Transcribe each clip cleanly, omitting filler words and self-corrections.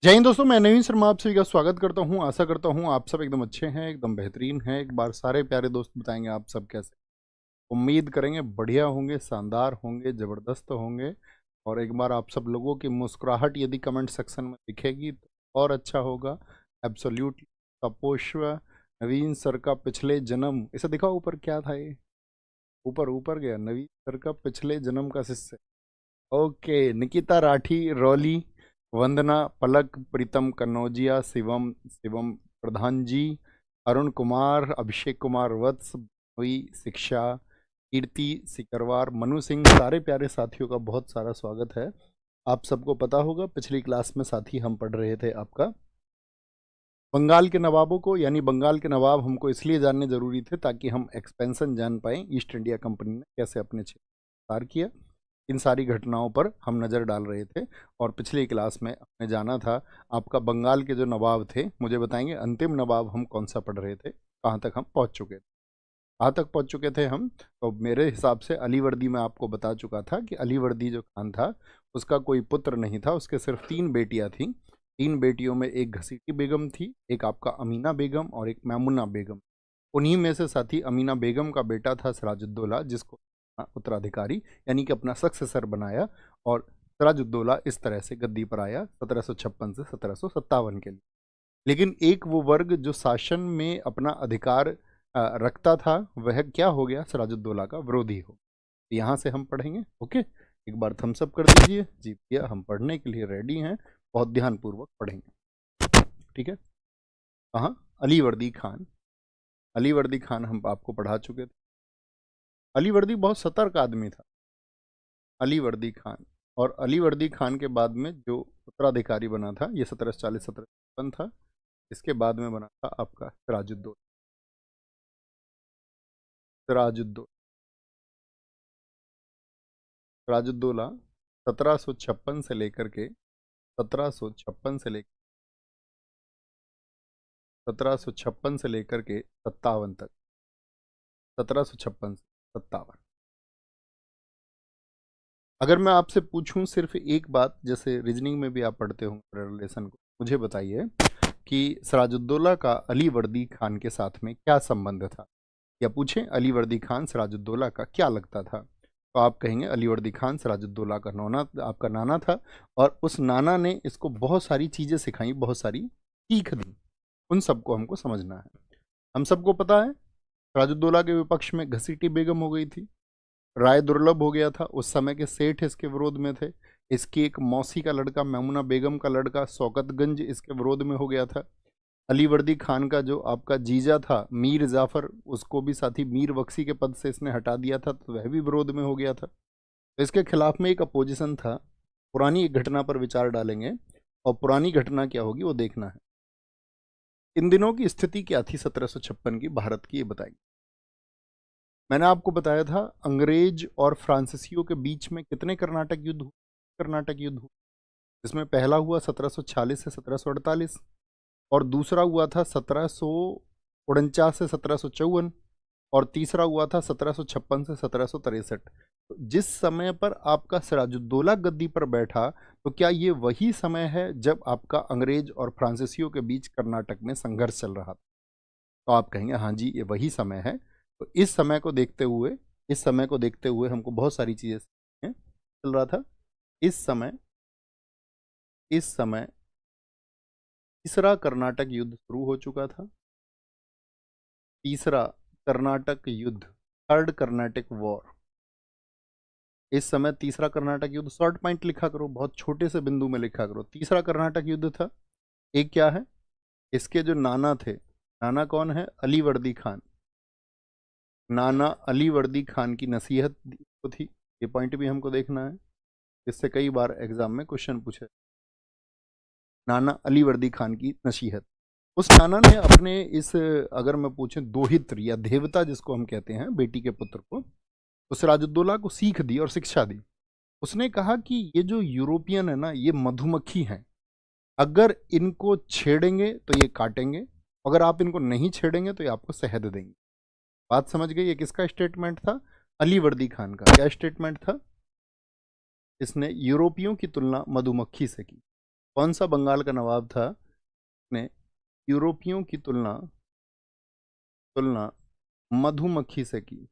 जय हिंद दोस्तों, मैं नवीन शर्मा आप सभी का स्वागत करता हूं। आशा करता हूं आप सब एकदम अच्छे हैं, एकदम बेहतरीन हैं। एक बार सारे प्यारे दोस्त बताएंगे आप सब कैसे। उम्मीद करेंगे बढ़िया होंगे, शानदार होंगे, ज़बरदस्त होंगे। और एक बार आप सब लोगों की मुस्कुराहट यदि कमेंट सेक्शन में दिखेगी तो और अच्छा होगा। एब्सोल्यूटली। तपोश्व नवीन सर का पिछले जन्म, इसे दिखा ऊपर क्या था ये, ऊपर ऊपर गया। नवीन सर का पिछले जन्म का शिष्य। ओके, निकिता राठी रौली, वंदना पलक, प्रीतम कन्नौजिया, शिवम शिवम प्रधान जी, अरुण कुमार, अभिषेक कुमार वत्स, हुई शिक्षा, कीर्ति सिकरवार, मनु सिंह, सारे प्यारे साथियों का बहुत सारा स्वागत है। आप सबको पता होगा पिछली क्लास में साथी हम पढ़ रहे थे आपका बंगाल के नवाबों को, यानी बंगाल के नवाब हमको इसलिए जानने जरूरी थे ताकि हम एक्सपेंशन जान पाएं, ईस्ट इंडिया कंपनी ने कैसे अपने क्षेत्र विस्तार किया। इन सारी घटनाओं पर हम नज़र डाल रहे थे। और पिछली क्लास में हमने जाना था आपका बंगाल के जो नवाब थे, मुझे बताएंगे अंतिम नवाब हम कौन सा पढ़ रहे थे, कहाँ तक हम पहुँच चुके थे। कहाँ तक पहुँच चुके थे हम, तो मेरे हिसाब से अलीवर्दी में आपको बता चुका था कि अलीवर्दी जो खान था उसका कोई पुत्र नहीं था, उसके सिर्फ 3 बेटियां थीं। 3 बेटियों में एक घसीटी बेगम थी, एक आपका अमीना बेगम और एक मैमुना बेगम। उन्हीं में से साथी अमीना बेगम का बेटा था सिराजुद्दौला, जिसको उत्तराधिकारी यानी कि अपना सक्सेसर बनाया। और सिराजुद्दौला इस तरह से गद्दी पर आया 1756 से 1757 के लिए। लेकिन एक वो वर्ग जो शासन में अपना अधिकार रखता था, वह क्या हो गया, सिराजुद्दौला का विरोधी हो। यहाँ से हम पढ़ेंगे। ओके, एक बार थम्स अप कर दीजिए जी भैया, हम पढ़ने के लिए रेडी हैं। बहुत ध्यानपूर्वक पढ़ेंगे, ठीक है। कहाँ, अलीवर्दी खान। अलीवर्दी खान हम आपको पढ़ा चुके थे। अलीवर्दी बहुत सतर्क आदमी था, अलीवर्दी खान। और अलीवर्दी खान के बाद में जो उत्तराधिकारी बना था, ये 1740 1756 था। इसके बाद में बना था आपका सिराजुद्दौला। सिराजुद्दौला सिराजुद्दौला 1756 से लेकर के 1756 से लेकर 1756 से लेकर के 57 तक, 1756 से 57। अगर मैं आपसे पूछूं सिर्फ एक बात, जैसे रीजनिंग में भी आप पढ़ते हो रिलेशन को, मुझे बताइए कि सिराजुद्दौला का अलीवर्दी खान के साथ में क्या संबंध था। या पूछें अलीवर्दी खान सिराजुद्दौला का क्या लगता था, तो आप कहेंगे अलीवर्दी खान सिराजुद्दौला का नौना, आपका नाना था। और उस नाना ने इसको बहुत सारी चीज़ें सिखाई, बहुत सारी सीख दी। उन सबको हमको समझना है। हम सबको पता है सिराजुद्दौला के विपक्ष में घसीटी बेगम हो गई थी, राय दुर्लभ हो गया था, उस समय के सेठ इसके विरोध में थे। इसकी एक मौसी का लड़का, मैमुना बेगम का लड़का शौकतगंज इसके विरोध में हो गया था। अलीवर्दी खान का जो आपका जीजा था मीर जाफर, उसको भी साथी मीर बख्शी के पद से इसने हटा दिया था, तो वह भी विरोध में हो गया था। तो इसके खिलाफ में एक अपोजिशन था। पुरानी एक घटना पर विचार डालेंगे और पुरानी घटना क्या होगी वो देखना है। इन दिनों की स्थिति क्या थी 1756 की भारत की, ये बताइए। मैंने आपको बताया था अंग्रेज और फ्रांसीसियों के बीच में कितने कर्नाटक युद्ध हुए। कर्नाटक युद्ध हुआ, जिसमें पहला हुआ 1746 से 1748 और दूसरा हुआ था 1749 से 1754 और तीसरा हुआ था 1756 से 1763। तो जिस समय पर आपका सिराजुद्दौला गद्दी पर बैठा, तो क्या ये वही समय है जब आपका अंग्रेज और फ्रांसीसियों के बीच कर्नाटक में संघर्ष चल रहा था। तो आप कहेंगे हाँ जी ये वही समय है। तो इस समय को देखते हुए, इस समय को देखते हुए हमको बहुत सारी चीज़ें चल रहा था। इस समय तीसरा कर्नाटक युद्ध शुरू हो चुका था। तीसरा कर्नाटक युद्ध, थर्ड कर्नाटक वॉर। इस समय तीसरा कर्नाटक युद्ध, शॉर्ट पॉइंट लिखा करो, बहुत छोटे से बिंदु में लिखा करो। तीसरा कर्नाटक युद्ध था। एक क्या है, इसके जो नाना थे, नाना कौन है, अलीवर्दी खान। नाना अलीवर्दी खान की नसीहत को थी, ये पॉइंट भी हमको देखना है, इससे कई बार एग्जाम में क्वेश्चन पूछे। नाना अलीवर्दी खान की नसीहत, उस नाना ने अपने इस, अगर मैं पूछूं दोहित्र या देवता जिसको हम कहते हैं, बेटी के पुत्र को, तो सिराजुद्दौला को सीख दी और शिक्षा दी। उसने कहा कि ये जो यूरोपियन है ना, ये मधुमक्खी हैं, अगर इनको छेड़ेंगे तो ये काटेंगे, अगर आप इनको नहीं छेड़ेंगे तो ये आपको शहद देंगे। बात समझ गई। ये किसका स्टेटमेंट था, अलीवर्दी खान का। क्या स्टेटमेंट था, इसने यूरोपियों की तुलना मधुमक्खी से की। कौन सा बंगाल का नवाब था ने यूरोपियों की तुलना तुलना मधुमक्खी से की,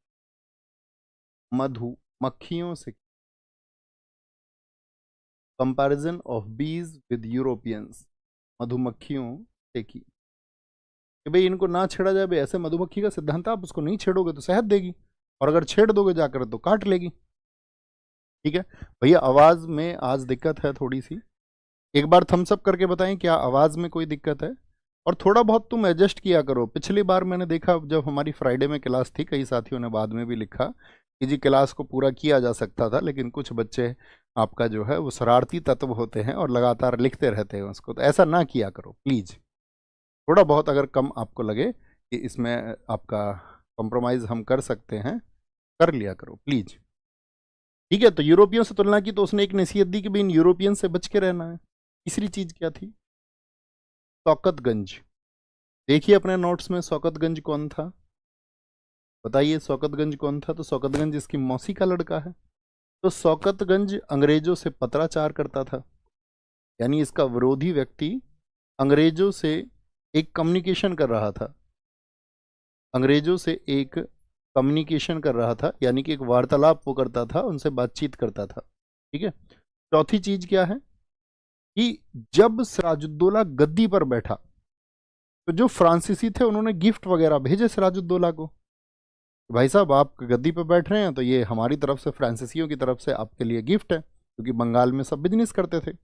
मधुमक्खियों से, कंपैरिजन ऑफ बीज विद यूरोपियंस, मधुमक्खियों से की कि भाई इनको ना छेड़ा जाए। भाई ऐसे मधुमक्खी का सिद्धांत, आप उसको नहीं छेड़ोगे तो शहद देगी, और अगर छेड़ दोगे जाकर तो काट लेगी। ठीक है भैया, आवाज में आज दिक्कत है थोड़ी सी, एक बार थम्स अप करके बताएं क्या आवाज में कोई दिक्कत है। और थोड़ा बहुत तुम एडजस्ट किया करो। पिछली बार मैंने देखा जब हमारी फ्राइडे में क्लास थी, कई साथियों ने बाद में भी लिखा कि जी क्लास को पूरा किया जा सकता था, लेकिन कुछ बच्चे आपका जो है वो शरारती तत्व होते हैं और लगातार लिखते रहते हैं उसको, तो ऐसा ना किया करो प्लीज़। थोड़ा बहुत अगर कम आपको लगे कि इसमें आपका कॉम्प्रोमाइज़ हम कर सकते हैं, कर लिया करो प्लीज़। ठीक है, तो यूरोपियन से तुलना की तो उसने एक नसीहत दी कि भाई इन यूरोपियन से बच के रहना है। तीसरी चीज़ क्या थी? शौकतगंज। देखिए अपने नोट्स में शौकतगंज कौन था, बताइए शौकतगंज कौन था। तो शौकतगंज इसकी मौसी का लड़का है। तो शौकतगंज अंग्रेजों से पत्राचार करता था, यानी इसका विरोधी व्यक्ति अंग्रेजों से एक कम्युनिकेशन कर रहा था, अंग्रेजों से एक कम्युनिकेशन कर रहा था, यानी कि एक वार्तालाप वो करता था, उनसे बातचीत करता था। ठीक है, चौथी चीज क्या है कि जब सिराजुद्दौला गद्दी पर बैठा तो जो फ्रांसीसी थे उन्होंने गिफ्ट वगैरह भेजे सिराजुद्दौला को, भाई साहब आप गद्दी पर बैठ रहे हैं तो ये हमारी तरफ से, फ्रांसीसियों की तरफ से आपके लिए गिफ्ट है, क्योंकि बंगाल में सब बिजनेस करते थे।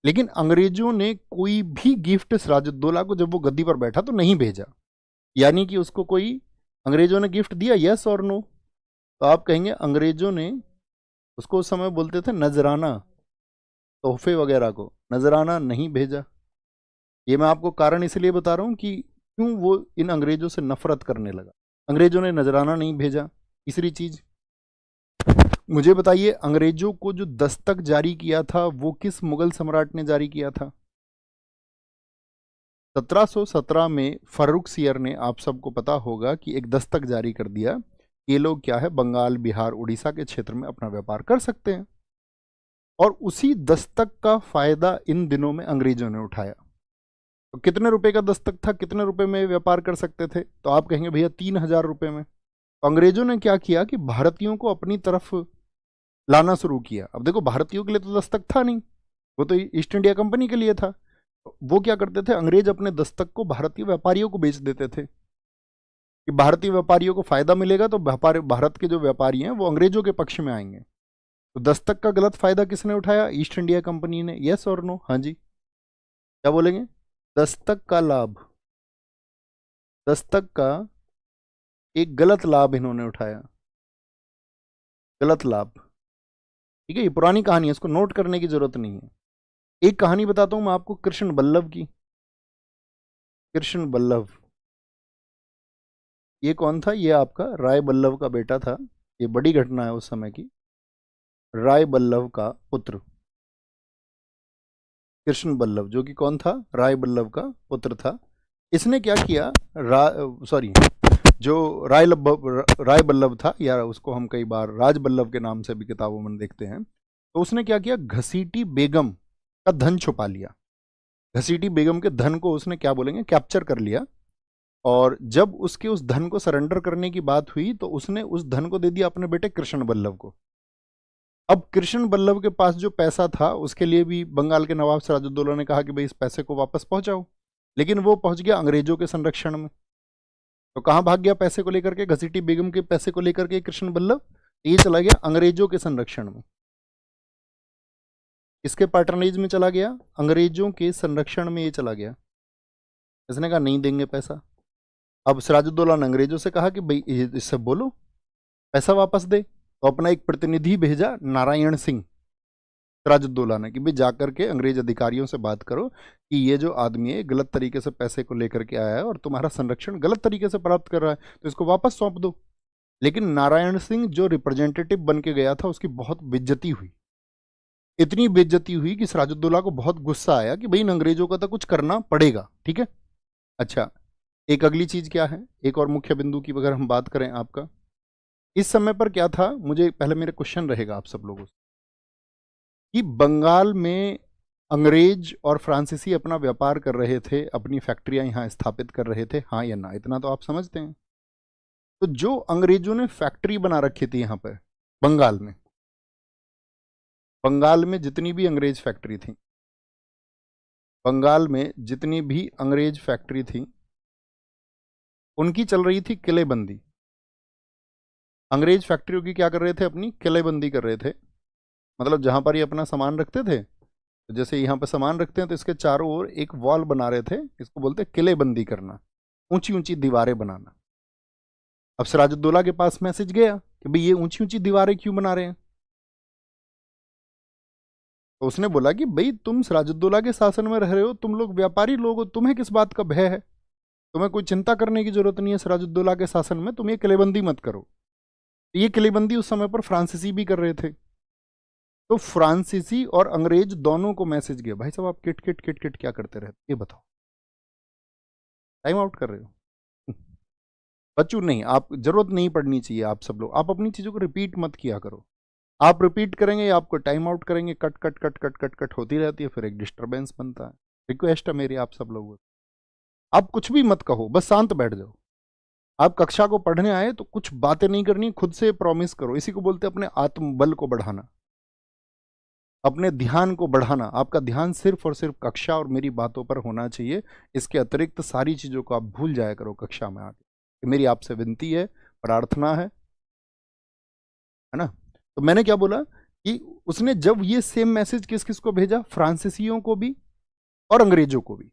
लेकिन अंग्रेजों ने कोई भी गिफ्ट सिराजुद्दौला को जब वो गद्दी पर बैठा तो नहीं भेजा, यानी कि उसको कोई अंग्रेजों ने गिफ्ट दिया, यस और नो? तो आप कहेंगे अंग्रेजों ने उसको उस समय बोलते थे नजराना, तोहफे वगैरह को नजराना नहीं भेजा। ये मैं आपको कारण इसलिए बता रहा हूं कि क्यों वो इन अंग्रेजों से नफरत करने लगा। अंग्रेजों ने नजराना नहीं भेजा। तीसरी चीज मुझे बताइए, अंग्रेजों को जो दस्तक जारी किया था वो किस मुगल सम्राट ने जारी किया था? 1717 में फर्रुखसियर ने, आप सबको पता होगा कि एक दस्तक जारी कर दिया, ये लोग क्या है बंगाल, बिहार, उड़ीसा के क्षेत्र में अपना व्यापार कर सकते हैं। और उसी दस्तक का फायदा इन दिनों में अंग्रेजों ने उठाया। तो कितने रुपए का दस्तक था, कितने रुपए में व्यापार कर सकते थे? तो आप कहेंगे भैया 3000 रुपए में। तो अंग्रेजों ने क्या किया कि भारतीयों को अपनी तरफ लाना शुरू किया। अब देखो भारतीयों के लिए तो दस्तक था नहीं, वो तो ईस्ट इंडिया कंपनी के लिए था। वो क्या करते थे, अंग्रेज अपने दस्तक को भारतीय व्यापारियों को बेच देते थे कि भारतीय व्यापारियों को फायदा मिलेगा, तो भारत के जो व्यापारी हैं वो अंग्रेजों के पक्ष में आएंगे। तो दस्तक का गलत फायदा किसने उठाया? ईस्ट इंडिया कंपनी ने। यस और नो? हाँ जी, क्या बोलेंगे? दस्तक का लाभ, दस्तक का एक गलत लाभ इन्होंने उठाया, गलत लाभ। ठीक है, ये पुरानी कहानी है, इसको नोट करने की जरूरत नहीं है। एक कहानी बताता हूं मैं आपको कृष्ण बल्लभ की। कृष्ण बल्लभ ये कौन था? ये आपका राय बल्लभ का बेटा था। ये बड़ी घटना है उस समय की। राय बल्लभ का पुत्र कृष्ण बल्लभ, जो कि कौन था? राय बल्लभ का पुत्र था। इसने क्या किया, सॉरी, जो राय बल्लभ था, या उसको हम कई बार राज बल्लभ के नाम से भी किताबों में देखते हैं, तो उसने क्या किया, घसीटी बेगम का धन छुपा लिया। घसीटी बेगम के धन को उसने क्या बोलेंगे, कैप्चर कर लिया। और जब उसके उस धन को सरेंडर करने की बात हुई तो उसने उस धन को दे दिया अपने बेटे कृष्ण बल्लभ को। अब कृष्ण बल्लभ के पास जो पैसा था उसके लिए भी बंगाल के नवाब सिराजुद्दौला ने कहा कि भाई इस पैसे को वापस पहुंचाओ, लेकिन वो पहुंच गया अंग्रेजों के संरक्षण में। तो कहां भाग गया पैसे को लेकर के? घसीटी बेगम के पैसे को लेकर के कृष्ण बल्लभ, ये चला गया अंग्रेजों के संरक्षण में। इसके पैटर्नेज में चला गया, अंग्रेजों के संरक्षण में ये चला गया। इसने कहा नहीं देंगे पैसा। अब सिराजुद्दौला ने अंग्रेजों से कहा कि भाई इससे बोलो पैसा वापस दे। तो अपना एक प्रतिनिधि भेजा, नारायण सिंह, सिराजुद्दौला ने, कि भाई जाकर के अंग्रेज अधिकारियों से बात करो कि ये जो आदमी है गलत तरीके से पैसे को लेकर के आया है और तुम्हारा संरक्षण गलत तरीके से प्राप्त कर रहा है, तो इसको वापस सौंप दो। लेकिन नारायण सिंह जो रिप्रेजेंटेटिव बन के गया था उसकी बहुत बेइज्जती हुई। इतनी बेइज्जती हुई कि सिराजुद्दौला को बहुत गुस्सा आया कि भाई इन अंग्रेजों का तो कुछ करना पड़ेगा। ठीक है, अच्छा एक अगली चीज क्या है, एक और मुख्य बिंदु की अगर हम बात करें आपका, इस समय पर क्या था, मुझे पहले मेरे क्वेश्चन रहेगा आप सब लोगों से कि बंगाल में अंग्रेज और फ्रांसीसी अपना व्यापार कर रहे थे, अपनी फैक्ट्रियां यहाँ स्थापित कर रहे थे, हाँ या ना? इतना तो आप समझते हैं। तो जो अंग्रेजों ने फैक्ट्री बना रखी थी यहाँ पर बंगाल में, बंगाल में जितनी भी अंग्रेज फैक्ट्री थी, बंगाल में जितनी भी अंग्रेज फैक्ट्री थी, उनकी चल रही थी किलेबंदी। अंग्रेज फैक्ट्रियों की क्या कर रहे थे? अपनी किलेबंदी कर रहे थे। मतलब जहां पर ये अपना सामान रखते थे, तो जैसे यहाँ पर सामान रखते हैं तो इसके चारों ओर एक वॉल बना रहे थे, इसको बोलते हैं किलेबंदी करना, ऊंची ऊंची दीवारें बनाना। अब सिराजुद्दौला के पास मैसेज गया कि भाई ये ऊंची ऊंची दीवारें क्यों बना रहे हैं? तो उसने बोला कि भाई तुम सिराजुद्दौला के शासन में रह रहे हो, तुम लोग व्यापारी लोग हो, तुम्हें किस बात का भय है? तुम्हें कोई चिंता करने की जरूरत नहीं है सिराजुद्दौला के शासन में, तुम ये किलेबंदी मत करो। ये किलेबंदी उस समय पर फ्रांसीसी भी कर रहे थे। तो फ्रांसीसी और अंग्रेज दोनों को मैसेज गया, भाई साहब आप किट किट किट किट क्या करते रहते, ये बताओ, टाइम आउट कर रहे हो? बच्चों नहीं, आप जरूरत नहीं पड़नी चाहिए। आप सब लोग आप अपनी चीजों को रिपीट मत किया करो। आप रिपीट करेंगे आपको टाइम आउट करेंगे, cut cut cut cut cut cut होती रहती है, फिर एक डिस्टरबेंस बनता है। रिक्वेस्ट है मेरी आप सब लोगों को, आप कुछ भी मत कहो, बस शांत बैठ जाओ। आप कक्षा को पढ़ने आए तो कुछ बातें नहीं करनी, खुद से प्रॉमिस करो। इसी को बोलते हैं अपने आत्मबल को बढ़ाना, अपने ध्यान को बढ़ाना। आपका ध्यान सिर्फ और सिर्फ कक्षा और मेरी बातों पर होना चाहिए। इसके अतिरिक्त सारी चीजों को आप भूल जाया करो कक्षा में आके। मेरी आपसे विनती है, प्रार्थना है ना? तो मैंने क्या बोला कि उसने जब ये सेम मैसेज किस किस को भेजा, फ्रांसीसियों को भी और अंग्रेजों को भी।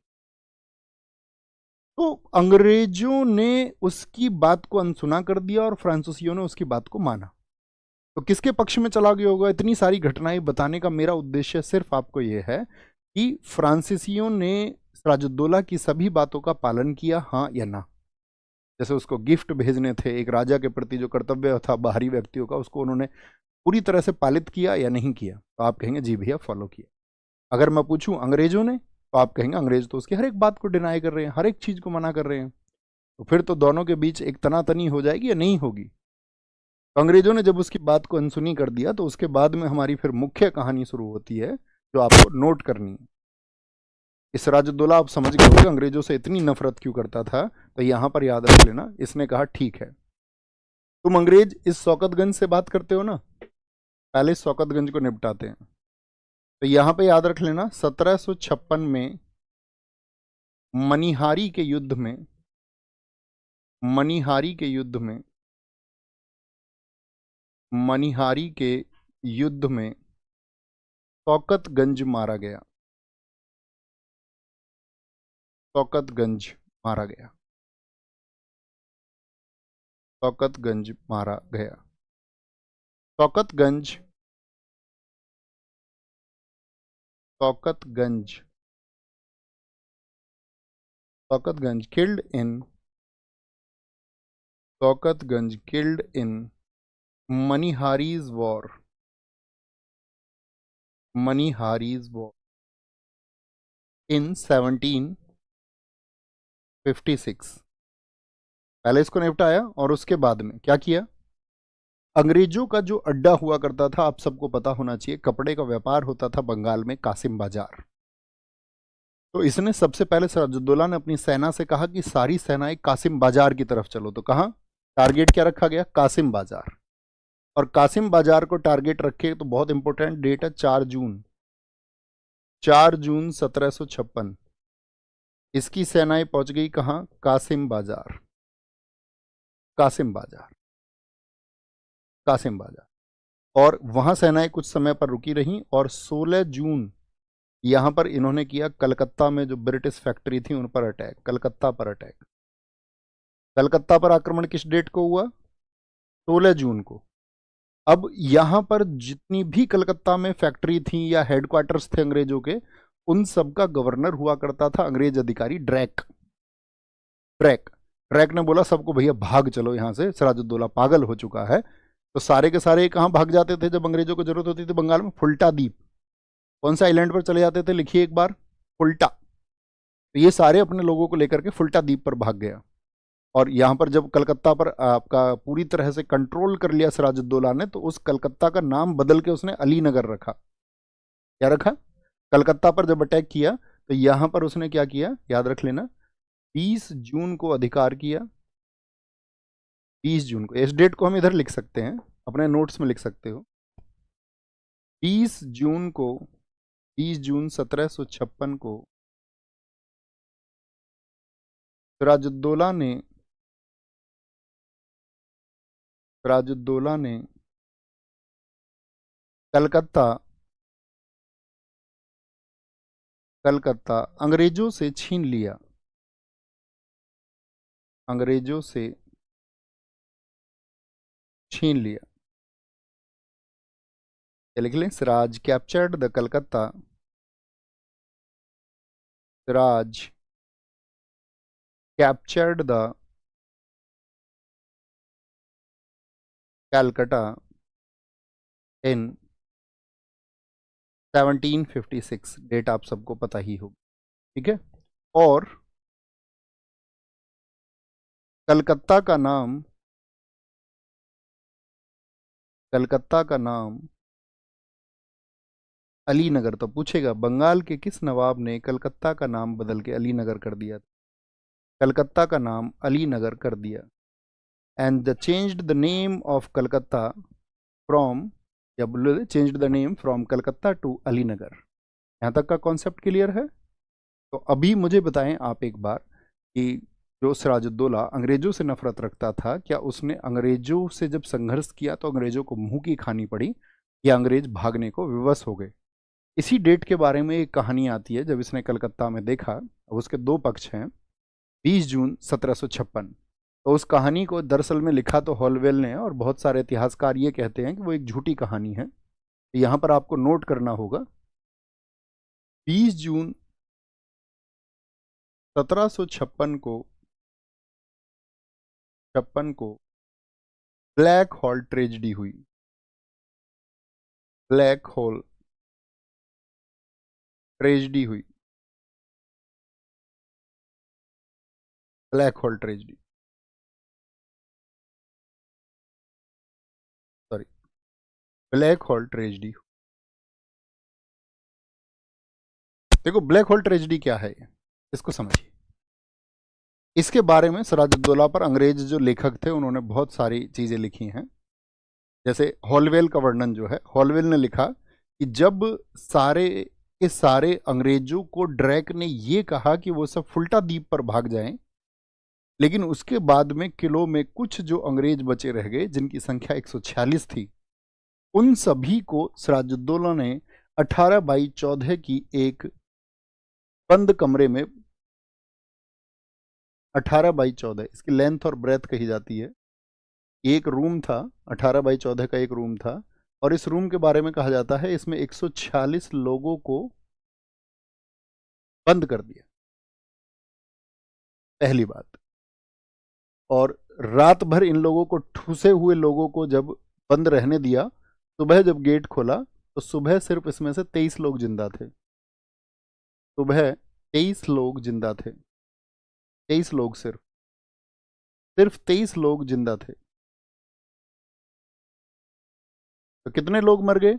तो अंग्रेजों ने उसकी बात को अनसुना कर दिया और फ्रांसीसियों ने उसकी बात को माना। तो किसके पक्ष में चला गया होगा? इतनी सारी घटनाएं बताने का मेरा उद्देश्य सिर्फ आपको यह है कि फ्रांसीसियों ने सिराजुद्दौला की सभी बातों का पालन किया, हाँ या ना? जैसे उसको गिफ्ट भेजने थे, एक राजा के प्रति जो कर्तव्य था बाहरी व्यक्तियों का, उसको उन्होंने पूरी तरह से पालित किया या नहीं किया? तो आप कहेंगे जी भैया फॉलो किया। अगर मैं पूछूं अंग्रेजों ने, तो आप कहेंगे अंग्रेज तो उसकी हर एक बात को डिनाई कर रहे हैं, हर एक चीज को मना कर रहे हैं। तो फिर तो दोनों के बीच एक तनातनी हो जाएगी या नहीं होगी? तो अंग्रेजों ने जब उसकी बात को अनसुनी कर दिया, तो उसके बाद में हमारी फिर मुख्य कहानी शुरू होती है, जो आपको नोट करनी है। इस सिराजुद्दौला आप समझ गए होंगे अंग्रेजों से इतनी नफरत क्यों करता था। तो यहां पर याद रख लेना, इसने कहा ठीक है तुम अंग्रेज इस शौकतगंज से बात करते हो ना, पहले इस शौकतगंज को निपटाते हैं। तो यहां पे याद रख लेना 1756 में मनिहारी के युद्ध में, मनिहारी के युद्ध में, मनिहारी के युद्ध में शौकतगंज मारा गया, शौकतगंज मारा गया, शौकतगंज मारा गया। Shaukatganj, Shaukatganj, Shaukatganj killed in, Shaukatganj killed in Manihari's war, Manihari's war in 1756। पहले इसको निपटाया और उसके बाद में क्या किया? अंग्रेजों का जो अड्डा हुआ करता था, आप सबको पता होना चाहिए, कपड़े का व्यापार होता था बंगाल में, कासिम बाजार। तो इसने सबसे पहले सिराजुद्दौला ने अपनी सेना से कहा कि सारी सेनाएं कासिम बाजार की तरफ चलो। तो कहा टारगेट क्या रखा गया? कासिम बाजार। और कासिम बाजार को टारगेट रखे तो बहुत इंपॉर्टेंट डेट है 4 जून, 4 जून 1756 इसकी सेनाएं पहुंच गई कहां? कासिम बाजार, कासिम बाजार, कासिम बाजार। और वहां सेनाएं कुछ समय पर रुकी रहीं और 16 जून यहां पर इन्होंने किया कलकत्ता में जो ब्रिटिश फैक्ट्री थी उन पर अटैक, कलकत्ता पर अटैक। कलकत्ता पर आक्रमण किस डेट को हुआ? 16 जून को। अब यहां पर जितनी भी कलकत्ता में फैक्ट्री थी या हेडक्वार्टर्स थे अंग्रेजों के, उन सब का गवर्नर हुआ करता था अंग्रेज अधिकारी ड्रैक। ड्रैक ड्रैक ने बोला सबको भैया भाग चलो यहां से, सिराजुद्दौला पागल हो चुका है। तो सारे के सारे कहां भाग जाते थे जब अंग्रेजों को जरूरत होती थी? बंगाल में फुल्टा द्वीप। कौन सा आइलैंड पर चले जाते थे? लिखिए एक बार, फुल्टा। तो ये सारे अपने लोगों को लेकर के फुल्टा द्वीप पर भाग गया। और यहां पर जब कलकत्ता पर आपका पूरी तरह से कंट्रोल कर लिया सिराजुद्दौला ने, तो उस कलकत्ता का नाम बदल के उसने अली नगर रखा। क्या रखा? कलकत्ता पर जब अटैक किया तो यहां पर उसने क्या किया, याद रख लेना, 20 जून को अधिकार किया। 20 जून को, इस डेट को हम इधर लिख सकते हैं, अपने नोट्स में लिख सकते हो। 20 जून को, 20 जून 1756 को सिराजुद्दौला ने कलकत्ता अंग्रेजों से छीन लिया। अंग्रेजों से छीन लिया। क्या लिख लें, Siraj captured the Calcutta, Siraj captured the Calcutta in 1756। Date आप सबको पता ही होगी, ठीक है। और कलकत्ता का नाम अलीनगर, तो पूछेगा बंगाल के किस नवाब ने कलकत्ता का नाम बदल के अलीनगर कर दिया। कलकत्ता का नाम अलीनगर कर दिया। And the changed the name of Calcutta from, या बोले changed the name from Calcutta to Alinagar. यहाँ तक का कॉन्सेप्ट क्लियर है। तो अभी मुझे बताएं आप एक बार कि जो सिराजुद्दौला अंग्रेजों से नफरत रखता था, क्या उसने अंग्रेजों से जब संघर्ष किया तो अंग्रेजों को मुंह की खानी पड़ी या अंग्रेज भागने को विवश हो गए। इसी डेट के बारे में एक कहानी आती है, जब इसने कलकत्ता में देखा। अब उसके दो पक्ष हैं। 20 जून 1756, तो उस कहानी को दरअसल में लिखा तो हॉलवेल ने, और बहुत सारे इतिहासकार ये कहते हैं कि वो एक झूठी कहानी है। तो यहाँ पर आपको नोट करना होगा, 20 जून 1756 को ब्लैक हॉल ट्रेजेडी हुई। ब्लैक हॉल ट्रेजेडी हुई। Black hole tragedy, sorry, black hole tragedy. देखो ब्लैक होल ट्रेजेडी क्या है, इसको समझिए। इसके बारे में सिराजुद्दौला पर अंग्रेज जो लेखक थे उन्होंने बहुत सारी चीजें लिखी हैं। जैसे हॉलवेल का वर्णन जो है, हॉलवेल ने लिखा कि जब सारे के सारे अंग्रेजों को ड्रैक ने ये कहा कि वो सब फुल्टा द्वीप पर भाग जाएं, लेकिन उसके बाद में किलों में कुछ जो अंग्रेज बचे रह गए, जिनकी संख्या 146 थी, उन सभी को सिराजुद्दौला ने 18/14 की एक बंद कमरे में, 18/14 इसकी लेंथ और ब्रेथ कही जाती है, एक रूम था, 18/14 का एक रूम था। और इस रूम के बारे में कहा जाता है इसमें 146 लोगों को बंद कर दिया, पहली बात। और रात भर इन लोगों को, ठूसे हुए लोगों को जब बंद रहने दिया, सुबह जब गेट खोला तो सुबह सिर्फ इसमें से 23 लोग जिंदा थे। सुबह 23 लोग जिंदा थे, 23 लोग, सिर्फ 23 लोग जिंदा थे। तो कितने लोग मर गए,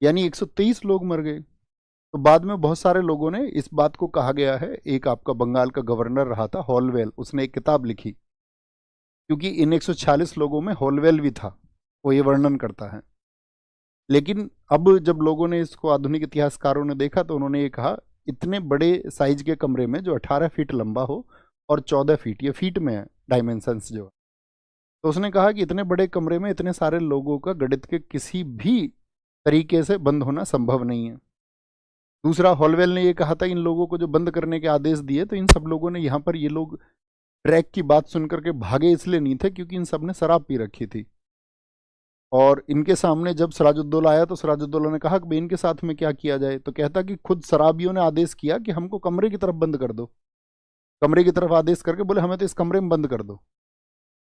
यानी 123 लोग मर गए। तो बाद में बहुत सारे लोगों ने इस बात को कहा गया है, एक आपका बंगाल का गवर्नर रहा था हॉलवेल, उसने एक किताब लिखी, क्योंकि इन 146 लोगों में हॉलवेल भी था, वो ये वर्णन करता है। लेकिन अब जब लोगों ने इसको, आधुनिक इतिहासकारों ने देखा, तो उन्होंने ये कहा इतने बड़े साइज के कमरे में जो 18 फीट लंबा हो और 14 फीट, ये फीट में है डायमेंशंस जो, तो उसने कहा कि इतने बड़े कमरे में इतने सारे लोगों का गणित के किसी भी तरीके से बंद होना संभव नहीं है। दूसरा, हॉलवेल ने ये कहा था इन लोगों को जो बंद करने के आदेश दिए, तो इन सब लोगों ने यहाँ पर, ये लोग ट्रैक की बात सुन करके भागे इसलिए नहीं थे क्योंकि इन सब ने शराब पी रखी थी। और इनके सामने जब सिराजुद्दौला आया तो सिराजुद्दौला ने कहा कि भाई इनके साथ में क्या किया जाए, तो कहता कि खुद शराबियों ने आदेश किया कि हमको कमरे की तरफ बंद कर दो। कमरे की तरफ आदेश करके बोले हमें तो इस कमरे में बंद कर दो।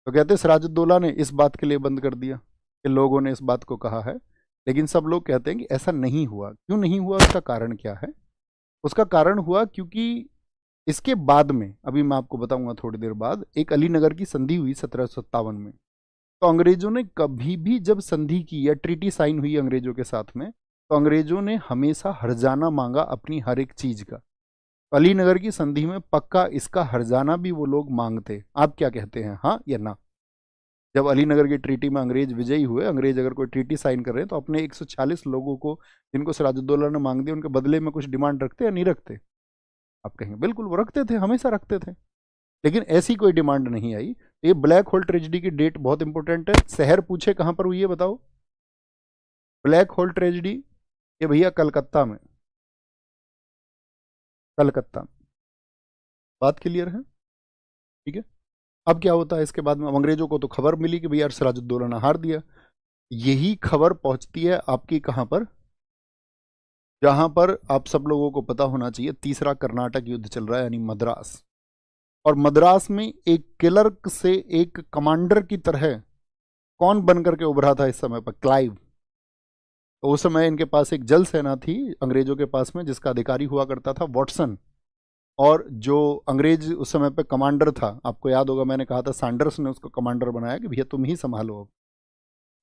तो कहते सिराजुद्दौला ने इस बात के लिए बंद कर दिया कि लोगों ने इस बात को कहा है। लेकिन सब लोग कहते हैं कि ऐसा नहीं हुआ। क्यों नहीं हुआ, उसका कारण क्या है? उसका कारण हुआ क्योंकि इसके बाद में, अभी मैं आपको बताऊंगा थोड़ी देर बाद, एक अलीनगर की संधि हुई 1757 में। तो अंग्रेजों ने कभी भी जब संधि की या ट्रीटी साइन हुई अंग्रेजों के साथ में, तो अंग्रेजों ने हमेशा हर्जाना मांगा अपनी हर एक चीज का। अलीनगर की संधि में पक्का इसका हर्जाना भी वो लोग मांगते। आप क्या कहते हैं, हाँ या ना? जब अलीनगर की ट्रीटी में अंग्रेज विजयी हुए, अंग्रेज अगर कोई ट्रीटी साइन कर रहे हैं तो अपने 146 लोगों को जिनको सिराजुद्दौला ने मांग दिया, उनके बदले में कुछ डिमांड रखते या नहीं रखते? आप कहेंगे बिल्कुल वो रखते थे, हमेशा रखते थे। लेकिन ऐसी कोई डिमांड नहीं आई। ये ब्लैक होल ट्रेजेडी की डेट बहुत इंपॉर्टेंट है। शहर पूछे कहां पर हुई है, बताओ? ब्लैक होल ट्रेजेडी ये भैया कलकत्ता में, कलकत्ता में। बात क्लियर है? ठीक है। अब क्या होता है इसके बाद में? अंग्रेजों को तो खबर मिली कि भैया सिराजुद्दौला ने हार दिया। यही खबर पहुंचती है आपकी कहां पर? जहां पर आप सब लोगों को पता होना चाहिए, तीसरा कर्नाटक युद्ध चल रहा है, यानी मद्रास। और मद्रास में एक क्लर्क से एक कमांडर की तरह कौन बन करके उभरा था इस समय पर? क्लाइव। तो उस समय इनके पास एक जल सेना थी अंग्रेजों के पास में, जिसका अधिकारी हुआ करता था वॉटसन। और जो अंग्रेज उस समय पे कमांडर था, आपको याद होगा मैंने कहा था सैंडर्स ने उसको कमांडर बनाया कि भैया तुम ही संभालो। अब